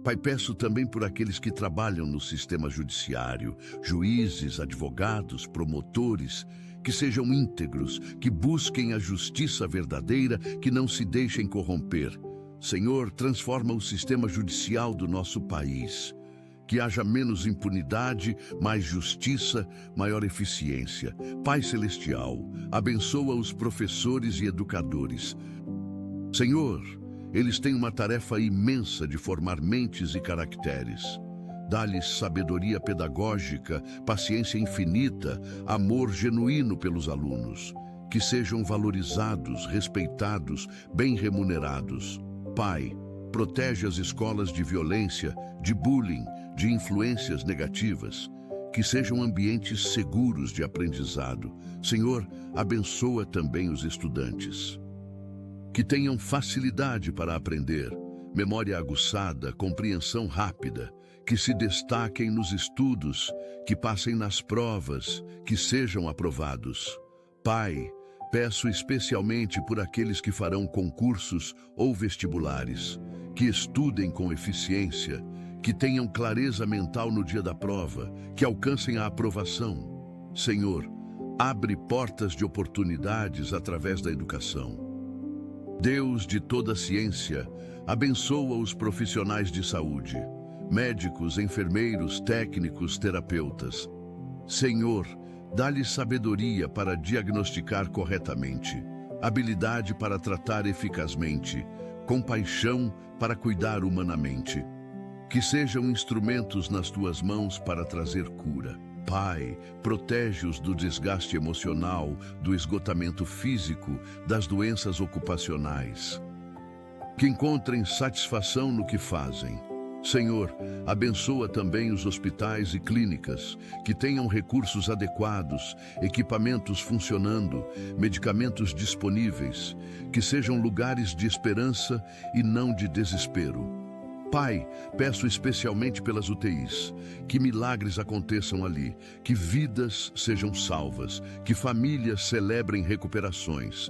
Pai, peço também por aqueles que trabalham no sistema judiciário, juízes, advogados, promotores, que sejam íntegros, que busquem a justiça verdadeira, que não se deixem corromper. Senhor, transforma o sistema judicial do nosso país. Que haja menos impunidade, mais justiça, maior eficiência. Pai Celestial, abençoa os professores e educadores. Senhor, eles têm uma tarefa imensa de formar mentes e caracteres. Dá-lhes sabedoria pedagógica, paciência infinita, amor genuíno pelos alunos. Que sejam valorizados, respeitados, bem remunerados. Pai, protege as escolas de violência, de bullying, de influências negativas. Que sejam ambientes seguros de aprendizado. Senhor, abençoa também os estudantes. Que tenham facilidade para aprender, memória aguçada, compreensão rápida, que se destaquem nos estudos, que passem nas provas, que sejam aprovados. Pai, peço especialmente por aqueles que farão concursos ou vestibulares, que estudem com eficiência, que tenham clareza mental no dia da prova, que alcancem a aprovação. Senhor, abre portas de oportunidades através da educação. Deus de toda a ciência, abençoa os profissionais de saúde, médicos, enfermeiros, técnicos, terapeutas. Senhor, dá-lhes sabedoria para diagnosticar corretamente, habilidade para tratar eficazmente, compaixão para cuidar humanamente. Que sejam instrumentos nas Tuas mãos para trazer cura. Pai, protege-os do desgaste emocional, do esgotamento físico, das doenças ocupacionais. Que encontrem satisfação no que fazem. Senhor, abençoa também os hospitais e clínicas, que tenham recursos adequados, equipamentos funcionando, medicamentos disponíveis, que sejam lugares de esperança e não de desespero. Pai, peço especialmente pelas UTIs, que milagres aconteçam ali, que vidas sejam salvas, que famílias celebrem recuperações.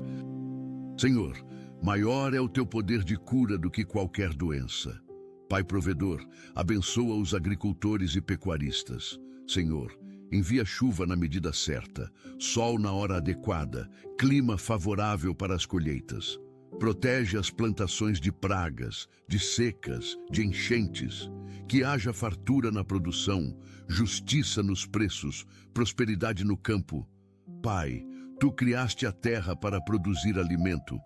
Senhor, maior é o teu poder de cura do que qualquer doença. Pai provedor, abençoa os agricultores e pecuaristas. Senhor, envia chuva na medida certa, sol na hora adequada, clima favorável para as colheitas. Protege as plantações de pragas, de secas, de enchentes. Que haja fartura na produção, justiça nos preços, prosperidade no campo. Pai, tu criaste a terra para produzir alimento.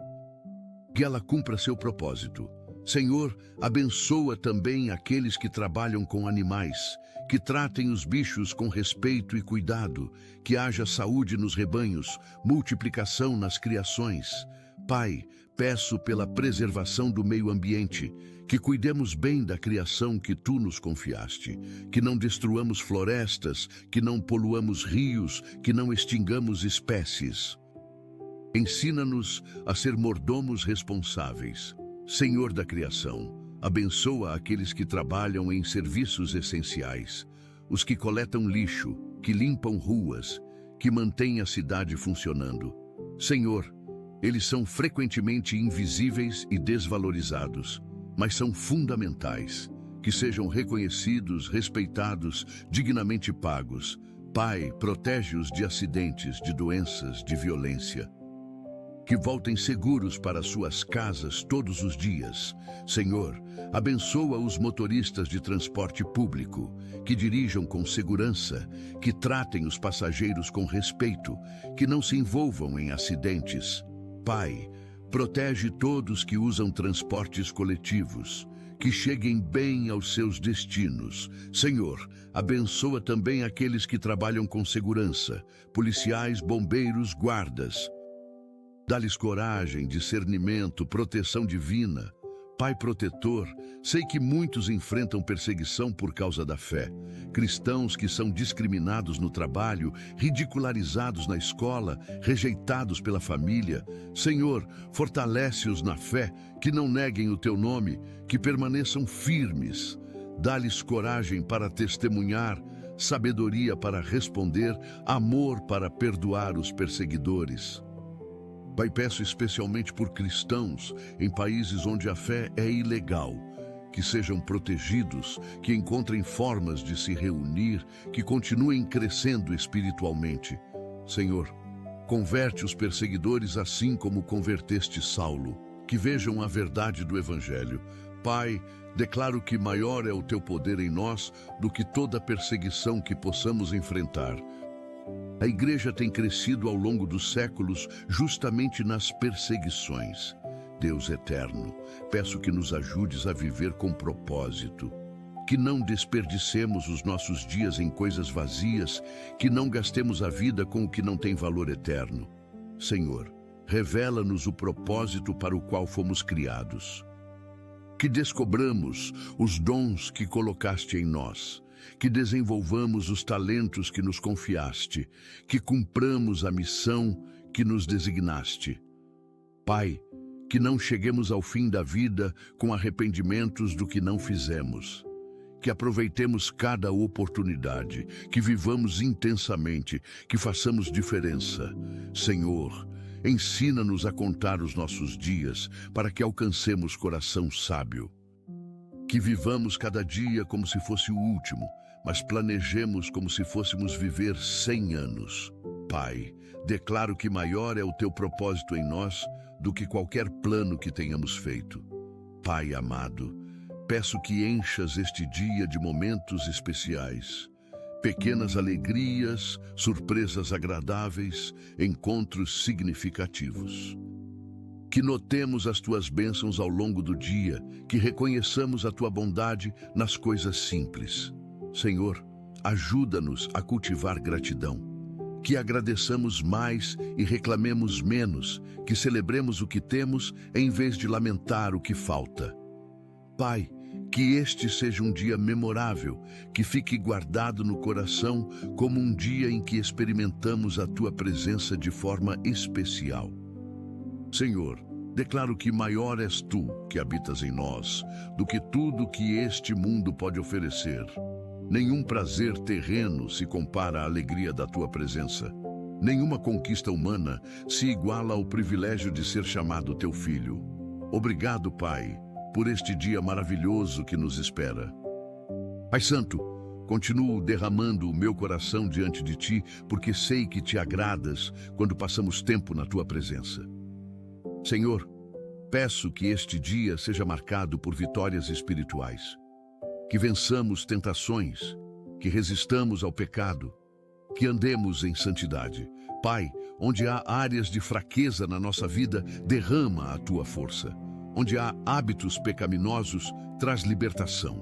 Que ela cumpra seu propósito. Senhor, abençoa também aqueles que trabalham com animais, que tratem os bichos com respeito e cuidado, que haja saúde nos rebanhos, multiplicação nas criações. Pai, peço pela preservação do meio ambiente, que cuidemos bem da criação que tu nos confiaste, que não destruamos florestas, que não poluamos rios, que não extingamos espécies. Ensina-nos a ser mordomos responsáveis. Senhor da criação, abençoa aqueles que trabalham em serviços essenciais, os que coletam lixo, que limpam ruas, que mantêm a cidade funcionando. Senhor, eles são frequentemente invisíveis e desvalorizados, mas são fundamentais, que sejam reconhecidos, respeitados, dignamente pagos. Pai, protege-os de acidentes, de doenças, de violência. Que voltem seguros para suas casas todos os dias. Senhor, abençoa os motoristas de transporte público, que dirijam com segurança, que tratem os passageiros com respeito, que não se envolvam em acidentes. Pai, protege todos que usam transportes coletivos, que cheguem bem aos seus destinos. Senhor, abençoa também aqueles que trabalham com segurança, policiais, bombeiros, guardas. Dá-lhes coragem, discernimento, proteção divina. Pai protetor, sei que muitos enfrentam perseguição por causa da fé. Cristãos que são discriminados no trabalho, ridicularizados na escola, rejeitados pela família. Senhor, fortalece-os na fé, que não neguem o teu nome, que permaneçam firmes. Dá-lhes coragem para testemunhar, sabedoria para responder, amor para perdoar os perseguidores. Pai, peço especialmente por cristãos em países onde a fé é ilegal, que sejam protegidos, que encontrem formas de se reunir, que continuem crescendo espiritualmente. Senhor, converte os perseguidores assim como converteste Saulo, que vejam a verdade do Evangelho. Pai, declaro que maior é o teu poder em nós do que toda perseguição que possamos enfrentar. A igreja tem crescido ao longo dos séculos justamente nas perseguições. Deus eterno, peço que nos ajudes a viver com propósito, que não desperdicemos os nossos dias em coisas vazias, que não gastemos a vida com o que não tem valor eterno. Senhor, revela-nos o propósito para o qual fomos criados. Que descobramos os dons que colocaste em nós, que desenvolvamos os talentos que nos confiaste, que cumpramos a missão que nos designaste. Pai, que não cheguemos ao fim da vida com arrependimentos do que não fizemos. Que aproveitemos cada oportunidade, que vivamos intensamente, que façamos diferença. Senhor, ensina-nos a contar os nossos dias para que alcancemos coração sábio. Que vivamos cada dia como se fosse o último, mas planejemos como se fôssemos viver 100 anos. Pai, declaro que maior é o teu propósito em nós do que qualquer plano que tenhamos feito. Pai amado, peço que enchas este dia de momentos especiais, pequenas alegrias, surpresas agradáveis, encontros significativos. Que notemos as tuas bênçãos ao longo do dia, que reconheçamos a tua bondade nas coisas simples. Senhor, ajuda-nos a cultivar gratidão. Que agradeçamos mais e reclamemos menos, que celebremos o que temos em vez de lamentar o que falta. Pai, que este seja um dia memorável, que fique guardado no coração como um dia em que experimentamos a Tua presença de forma especial. Senhor, declaro que maior és Tu que habitas em nós, do que tudo que este mundo pode oferecer. Nenhum prazer terreno se compara à alegria da Tua presença. Nenhuma conquista humana se iguala ao privilégio de ser chamado Teu Filho. Obrigado, Pai, por este dia maravilhoso que nos espera. Pai Santo, continuo derramando o meu coração diante de Ti, porque sei que Te agradas quando passamos tempo na Tua presença. Senhor, peço que este dia seja marcado por vitórias espirituais, que vençamos tentações, que resistamos ao pecado, que andemos em santidade. Pai, onde há áreas de fraqueza na nossa vida, derrama a Tua força. Onde há hábitos pecaminosos, traz libertação.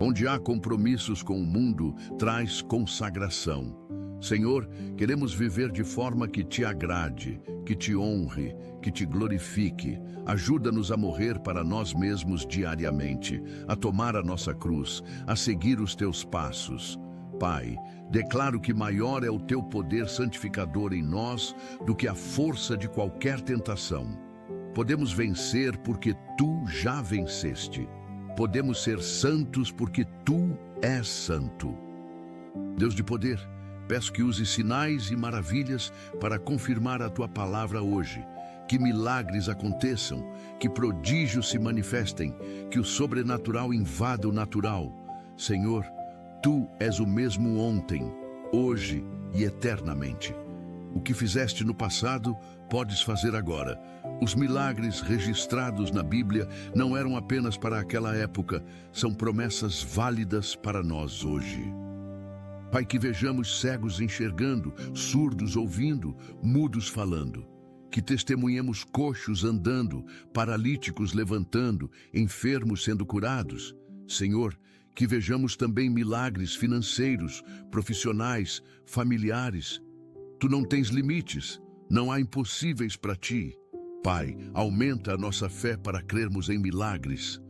Onde há compromissos com o mundo, traz consagração. Senhor, queremos viver de forma que Te agrade, que Te honre, que Te glorifique. Ajuda-nos a morrer para nós mesmos diariamente, a tomar a nossa cruz, a seguir os Teus passos. Pai, declaro que maior é o Teu poder santificador em nós do que a força de qualquer tentação. Podemos vencer porque Tu já venceste. Podemos ser santos porque Tu és santo. Deus de poder, peço que use sinais e maravilhas para confirmar a Tua palavra hoje. Que milagres aconteçam, que prodígios se manifestem, que o sobrenatural invada o natural. Senhor, Tu és o mesmo ontem, hoje e eternamente. O que fizeste no passado, podes fazer agora. Os milagres registrados na Bíblia não eram apenas para aquela época, são promessas válidas para nós hoje. Pai, que vejamos cegos enxergando, surdos ouvindo, mudos falando. Que testemunhemos coxos andando, paralíticos levantando, enfermos sendo curados. Senhor, que vejamos também milagres financeiros, profissionais, familiares. Tu não tens limites, não há impossíveis para Ti. Pai, aumenta a nossa fé para crermos em milagres.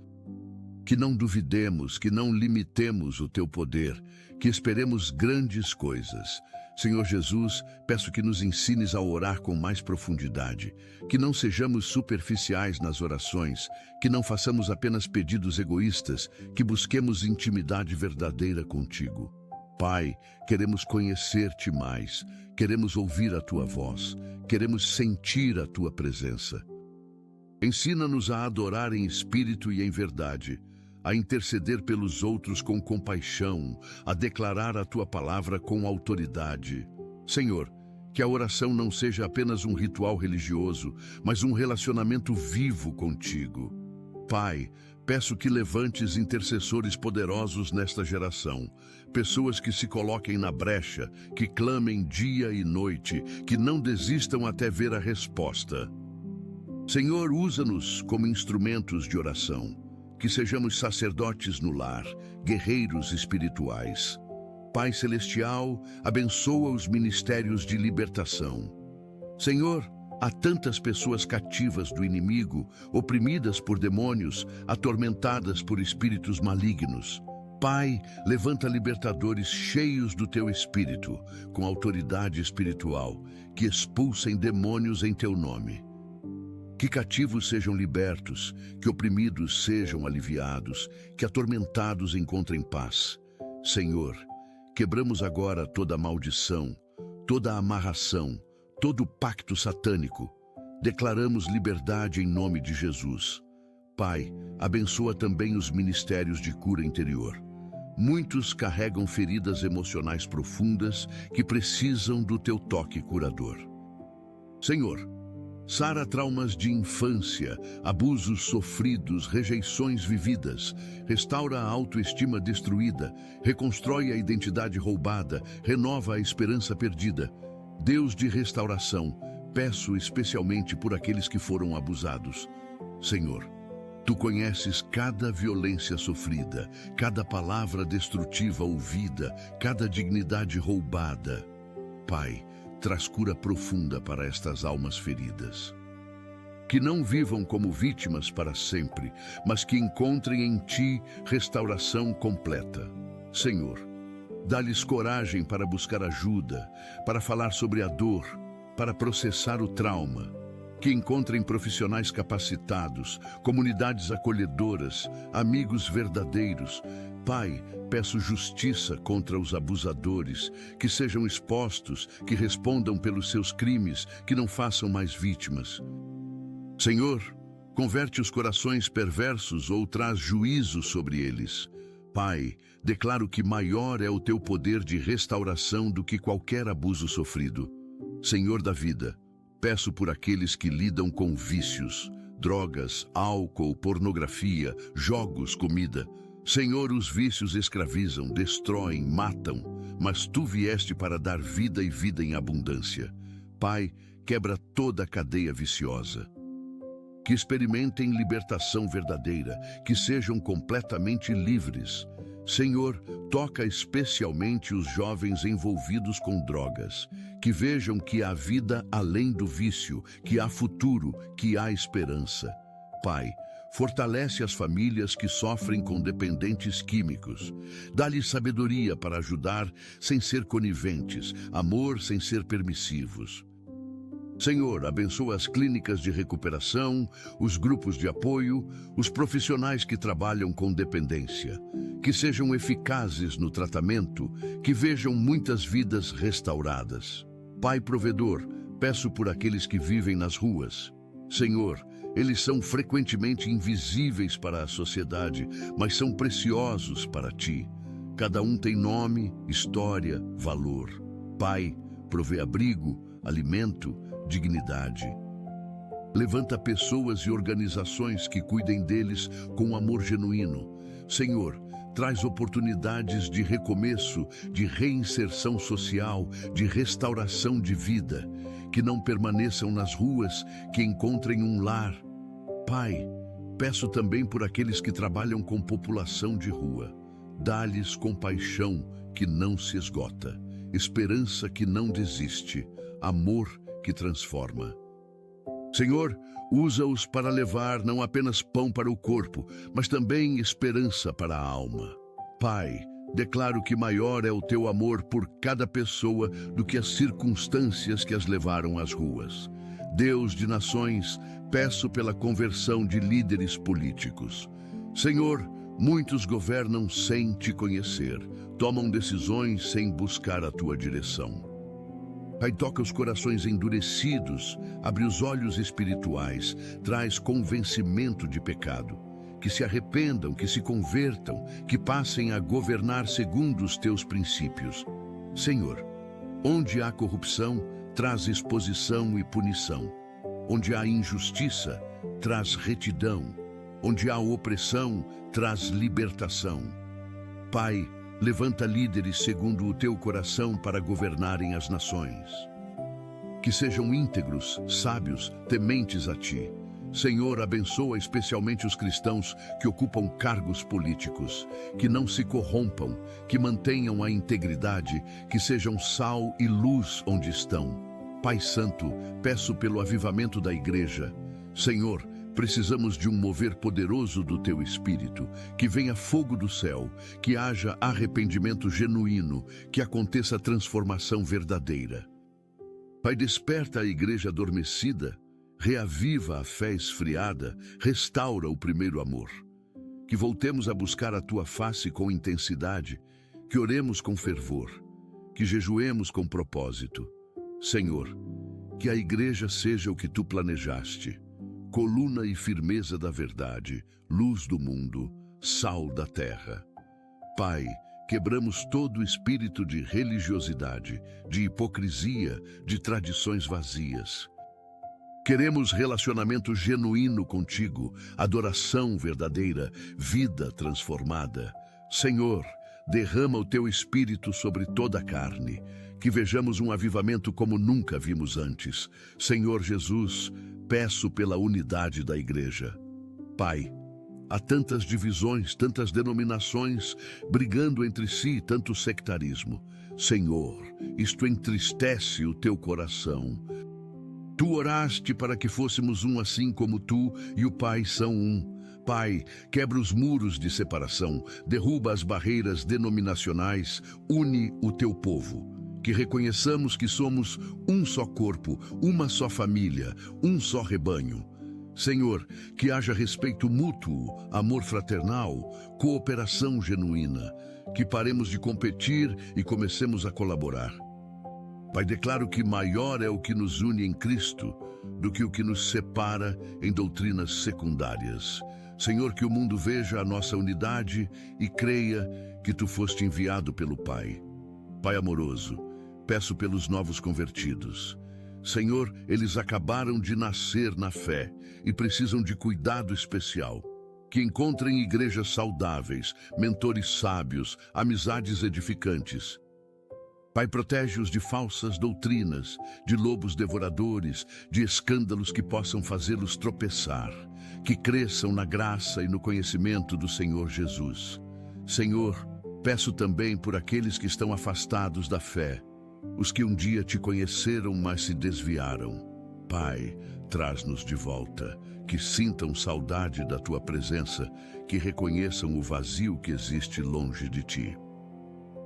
Que não duvidemos, que não limitemos o Teu poder, que esperemos grandes coisas. Senhor Jesus, peço que nos ensines a orar com mais profundidade, que não sejamos superficiais nas orações, que não façamos apenas pedidos egoístas, que busquemos intimidade verdadeira contigo. Pai, queremos conhecer-Te mais, queremos ouvir a Tua voz, queremos sentir a Tua presença. Ensina-nos a adorar em espírito e em verdade, a interceder pelos outros com compaixão, a declarar a Tua palavra com autoridade. Senhor, que a oração não seja apenas um ritual religioso, mas um relacionamento vivo contigo. Pai, peço que levantes intercessores poderosos nesta geração, pessoas que se coloquem na brecha, que clamem dia e noite, que não desistam até ver a resposta. Senhor, usa-nos como instrumentos de oração, que sejamos sacerdotes no lar, guerreiros espirituais. Pai Celestial, abençoa os ministérios de libertação. Senhor, há tantas pessoas cativas do inimigo, oprimidas por demônios, atormentadas por espíritos malignos. Pai, levanta libertadores cheios do Teu Espírito, com autoridade espiritual, que expulsem demônios em Teu nome. Que cativos sejam libertos, que oprimidos sejam aliviados, que atormentados encontrem paz. Senhor, quebramos agora toda maldição, toda amarração, todo pacto satânico. Declaramos liberdade em nome de Jesus. Pai, abençoa também os ministérios de cura interior. Muitos carregam feridas emocionais profundas que precisam do Teu toque curador. Senhor, sara traumas de infância, abusos sofridos, rejeições vividas, restaura a autoestima destruída, reconstrói a identidade roubada, renova a esperança perdida. Deus de restauração, peço especialmente por aqueles que foram abusados. Senhor, Tu conheces cada violência sofrida, cada palavra destrutiva ouvida, cada dignidade roubada. Pai, traz cura profunda para estas almas feridas. Que não vivam como vítimas para sempre, mas que encontrem em Ti restauração completa. Senhor, dá-lhes coragem para buscar ajuda, para falar sobre a dor, para processar o trauma. Que encontrem profissionais capacitados, comunidades acolhedoras, amigos verdadeiros. Pai, peço justiça contra os abusadores, que sejam expostos, que respondam pelos seus crimes, que não façam mais vítimas. Senhor, converte os corações perversos ou traz juízo sobre eles. Pai, declaro que maior é o teu poder de restauração do que qualquer abuso sofrido. Senhor da vida, peço por aqueles que lidam com vícios, drogas, álcool, pornografia, jogos, comida. Senhor, os vícios escravizam, destroem, matam, mas Tu vieste para dar vida e vida em abundância. Pai, quebra toda a cadeia viciosa. Que experimentem libertação verdadeira, que sejam completamente livres. Senhor, toca especialmente os jovens envolvidos com drogas, que vejam que há vida além do vício, que há futuro, que há esperança. Pai, fortalece as famílias que sofrem com dependentes químicos. Dá-lhes sabedoria para ajudar sem ser coniventes, amor sem ser permissivos. Senhor, abençoa as clínicas de recuperação, os grupos de apoio, os profissionais que trabalham com dependência. Que sejam eficazes no tratamento, que vejam muitas vidas restauradas. Pai provedor, peço por aqueles que vivem nas ruas. Senhor, eles são frequentemente invisíveis para a sociedade, mas são preciosos para Ti. Cada um tem nome, história, valor. Pai, provê abrigo, alimento, dignidade. Levanta pessoas e organizações que cuidem deles com amor genuíno. Senhor, traz oportunidades de recomeço, de reinserção social, de restauração de vida, que não permaneçam nas ruas, que encontrem um lar. Pai, peço também por aqueles que trabalham com população de rua. Dá-lhes compaixão que não se esgota, esperança que não desiste, amor que transforma. Senhor, usa-os para levar não apenas pão para o corpo, mas também esperança para a alma. Pai, declaro que maior é o Teu amor por cada pessoa do que as circunstâncias que as levaram às ruas. Deus de nações, peço pela conversão de líderes políticos. Senhor, muitos governam sem Te conhecer, tomam decisões sem buscar a Tua direção. Pai, toca os corações endurecidos, abre os olhos espirituais, traz convencimento de pecado. Que se arrependam, que se convertam, que passem a governar segundo os Teus princípios. Senhor, onde há corrupção, traz exposição e punição. Onde há injustiça, traz retidão. Onde há opressão, traz libertação. Pai, levanta líderes segundo o Teu coração para governarem as nações. Que sejam íntegros, sábios, tementes a Ti. Senhor, abençoa especialmente os cristãos que ocupam cargos políticos. Que não se corrompam, que mantenham a integridade, que sejam sal e luz onde estão. Pai Santo, peço pelo avivamento da Igreja. Senhor, precisamos de um mover poderoso do Teu Espírito, que venha fogo do céu, que haja arrependimento genuíno, que aconteça transformação verdadeira. Pai, desperta a Igreja adormecida, reaviva a fé esfriada, restaura o primeiro amor. Que voltemos a buscar a Tua face com intensidade, que oremos com fervor, que jejuemos com propósito. Senhor, que a Igreja seja o que Tu planejaste, coluna e firmeza da verdade, luz do mundo, sal da terra. Pai, quebramos todo o espírito de religiosidade, de hipocrisia, de tradições vazias. Queremos relacionamento genuíno contigo, adoração verdadeira, vida transformada. Senhor, derrama o Teu Espírito sobre toda a carne, que vejamos um avivamento como nunca vimos antes. Senhor Jesus, peço pela unidade da Igreja. Pai, Há tantas divisões, tantas denominações, brigando entre si, tanto sectarismo. Senhor, isto entristece o teu coração. Tu oraste para que fôssemos um assim como tu e o Pai são um. Pai, quebra os muros de separação, derruba as barreiras denominacionais, une o teu povo. Que reconheçamos que somos um só corpo, uma só família, um só rebanho. Senhor, que haja respeito mútuo, amor fraternal, cooperação genuína, que paremos de competir e comecemos a colaborar. Pai, declaro que maior é o que nos une em Cristo do que o que nos separa em doutrinas secundárias. Senhor, que o mundo veja a nossa unidade e creia que Tu foste enviado pelo Pai. Pai amoroso, peço pelos novos convertidos. Senhor, eles acabaram de nascer na fé e precisam de cuidado especial. Que encontrem igrejas saudáveis, mentores sábios, amizades edificantes. Pai, protege-os de falsas doutrinas, de lobos devoradores, de escândalos que possam fazê-los tropeçar. Que cresçam na graça e no conhecimento do Senhor Jesus. Senhor, peço também por aqueles que estão afastados da fé, os que um dia Te conheceram, mas se desviaram. Pai, traz-nos de volta, que sintam saudade da Tua presença, que reconheçam o vazio que existe longe de Ti.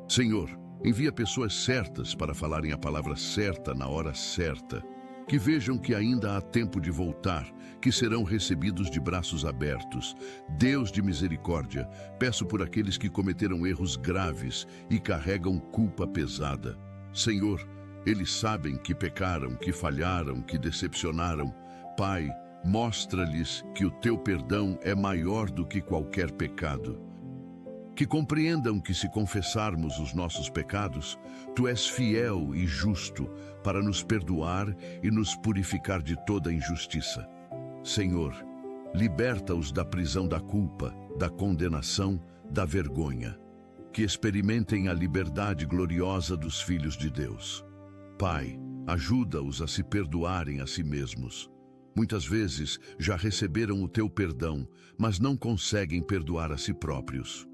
Senhor, envia pessoas certas para falarem a palavra certa na hora certa, que vejam que ainda há tempo de voltar, que serão recebidos de braços abertos. Deus de misericórdia, peço por aqueles que cometeram erros graves e carregam culpa pesada. Senhor, eles sabem que pecaram, que falharam, que decepcionaram. Pai, mostra-lhes que o Teu perdão é maior do que qualquer pecado. Que compreendam que se confessarmos os nossos pecados, Tu és fiel e justo para nos perdoar e nos purificar de toda injustiça. Senhor, liberta-os da prisão da culpa, da condenação, da vergonha. Que experimentem a liberdade gloriosa dos filhos de Deus. Pai, ajuda-os a se perdoarem a si mesmos. Muitas vezes já receberam o Teu perdão, mas não conseguem perdoar a si próprios.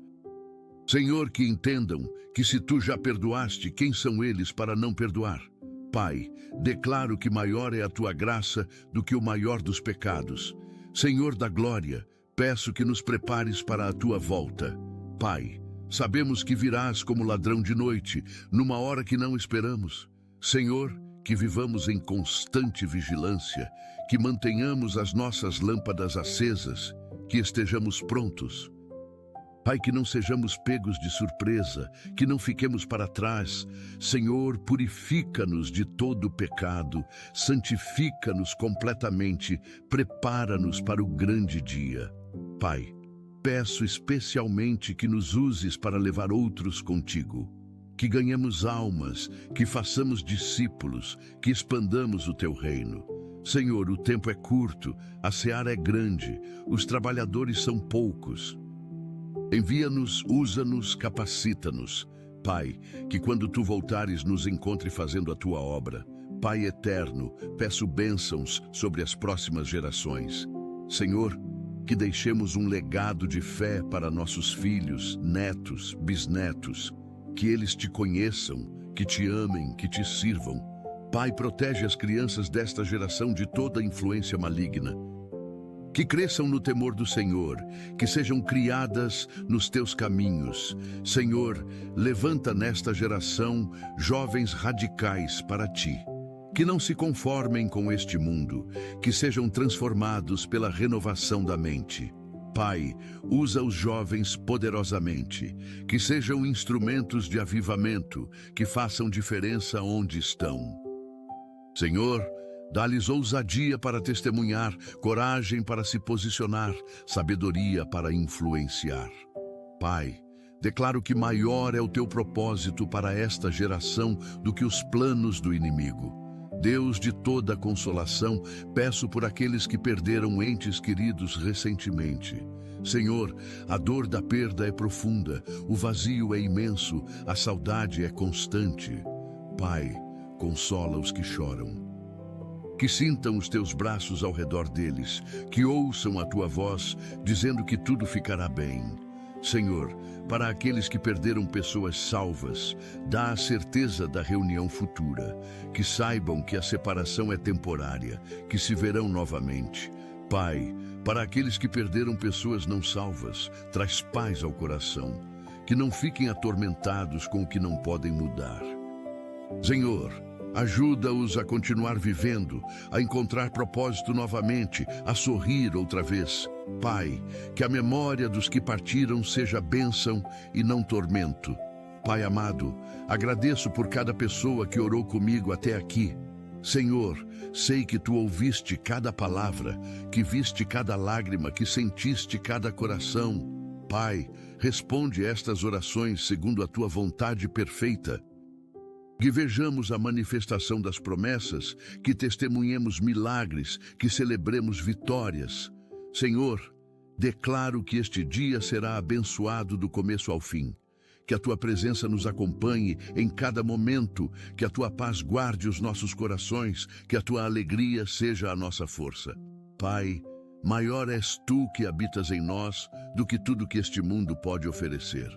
Senhor, que entendam que se Tu já perdoaste, quem são eles para não perdoar? Pai, declaro que maior é a Tua graça do que o maior dos pecados. Senhor da glória, peço que nos prepares para a Tua volta. Pai, sabemos que virás como ladrão de noite, numa hora que não esperamos. Senhor, que vivamos em constante vigilância, que mantenhamos as nossas lâmpadas acesas, que estejamos prontos. Pai, que não sejamos pegos de surpresa, que não fiquemos para trás. Senhor, purifica-nos de todo pecado, santifica-nos completamente, prepara-nos para o grande dia. Pai, peço especialmente que nos uses para levar outros contigo, que ganhemos almas, que façamos discípulos, que expandamos o Teu reino. Senhor, o tempo é curto, a seara é grande, os trabalhadores são poucos. Envia-nos, usa-nos, capacita-nos. Pai, que quando Tu voltares nos encontre fazendo a Tua obra. Pai eterno, peço bênçãos sobre as próximas gerações. Senhor, que deixemos um legado de fé para nossos filhos, netos, bisnetos. Que eles Te conheçam, que Te amem, que Te sirvam. Pai, protege as crianças desta geração de toda influência maligna. Que cresçam no temor do Senhor, que sejam criadas nos Teus caminhos. Senhor, levanta nesta geração jovens radicais para Ti, que não se conformem com este mundo, que sejam transformados pela renovação da mente. Pai, usa os jovens poderosamente, que sejam instrumentos de avivamento, que façam diferença onde estão. Senhor, dá-lhes ousadia para testemunhar, coragem para se posicionar, sabedoria para influenciar. Pai, declaro que maior é o Teu propósito para esta geração do que os planos do inimigo. Deus de toda consolação, peço por aqueles que perderam entes queridos recentemente. Senhor, a dor da perda é profunda, o vazio é imenso, a saudade é constante. Pai, consola os que choram. que sintam os teus braços ao redor deles, que ouçam a tua voz dizendo que tudo ficará bem. Senhor, para aqueles que perderam pessoas salvas, dá a certeza da reunião futura, que saibam que a separação é temporária, que se verão novamente. Pai, para aqueles que perderam pessoas não salvas, traz paz ao coração, que não fiquem atormentados com o que não podem mudar. Senhor, ajuda-os a continuar vivendo, a encontrar propósito novamente, a sorrir outra vez. Pai, que a memória dos que partiram seja bênção e não tormento. Pai amado, agradeço por cada pessoa que orou comigo até aqui. Senhor, sei que Tu ouviste cada palavra, que viste cada lágrima, que sentiste cada coração. Pai, responde estas orações segundo a Tua vontade perfeita. Que vejamos a manifestação das promessas, que testemunhemos milagres, que celebremos vitórias. Senhor, declaro que este dia será abençoado do começo ao fim. Que a Tua presença nos acompanhe em cada momento, que a Tua paz guarde os nossos corações, que a Tua alegria seja a nossa força. Pai, maior és Tu que habitas em nós do que tudo que este mundo pode oferecer.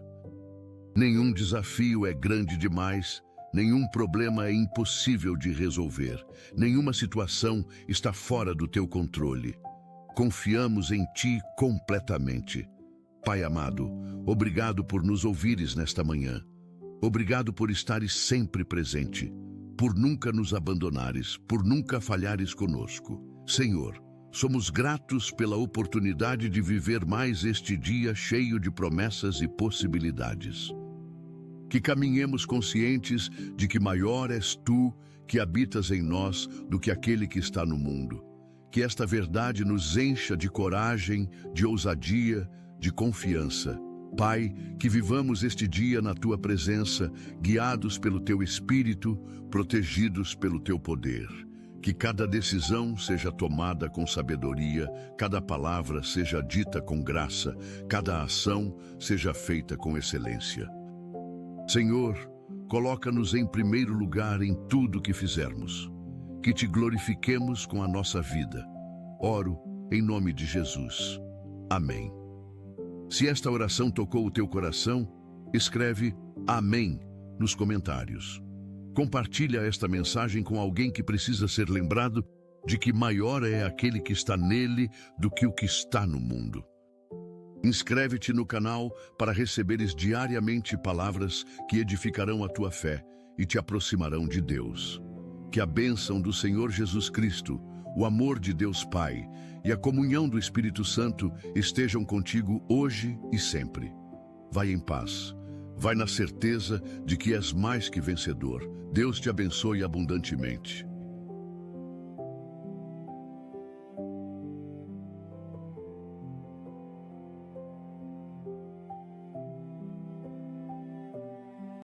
Nenhum desafio é grande demais, nenhum problema é impossível de resolver, nenhuma situação está fora do Teu controle. Confiamos em Ti completamente. Pai amado, obrigado por nos ouvires nesta manhã. Obrigado por estares sempre presente, por nunca nos abandonares, por nunca falhares conosco. Senhor, somos gratos pela oportunidade de viver mais este dia cheio de promessas e possibilidades. Que caminhemos conscientes de que maior és Tu que habitas em nós do que aquele que está no mundo. Que esta verdade nos encha de coragem, de ousadia, de confiança. Pai, que vivamos este dia na Tua presença, guiados pelo Teu Espírito, protegidos pelo Teu poder. Que cada decisão seja tomada com sabedoria, cada palavra seja dita com graça, cada ação seja feita com excelência. Senhor, coloca-nos em primeiro lugar em tudo que fizermos. Que Te glorifiquemos com a nossa vida. Oro em nome de Jesus. Amém. Se esta oração tocou o teu coração, escreve Amém nos comentários. Compartilha esta mensagem com alguém que precisa ser lembrado de que maior é aquele que está nele do que o que está no mundo. Inscreve-te no canal para receberes diariamente palavras que edificarão a tua fé e te aproximarão de Deus. Que a bênção do Senhor Jesus Cristo, o amor de Deus Pai e a comunhão do Espírito Santo estejam contigo hoje e sempre. Vai em paz. Vai na certeza de que és mais que vencedor. Deus te abençoe abundantemente.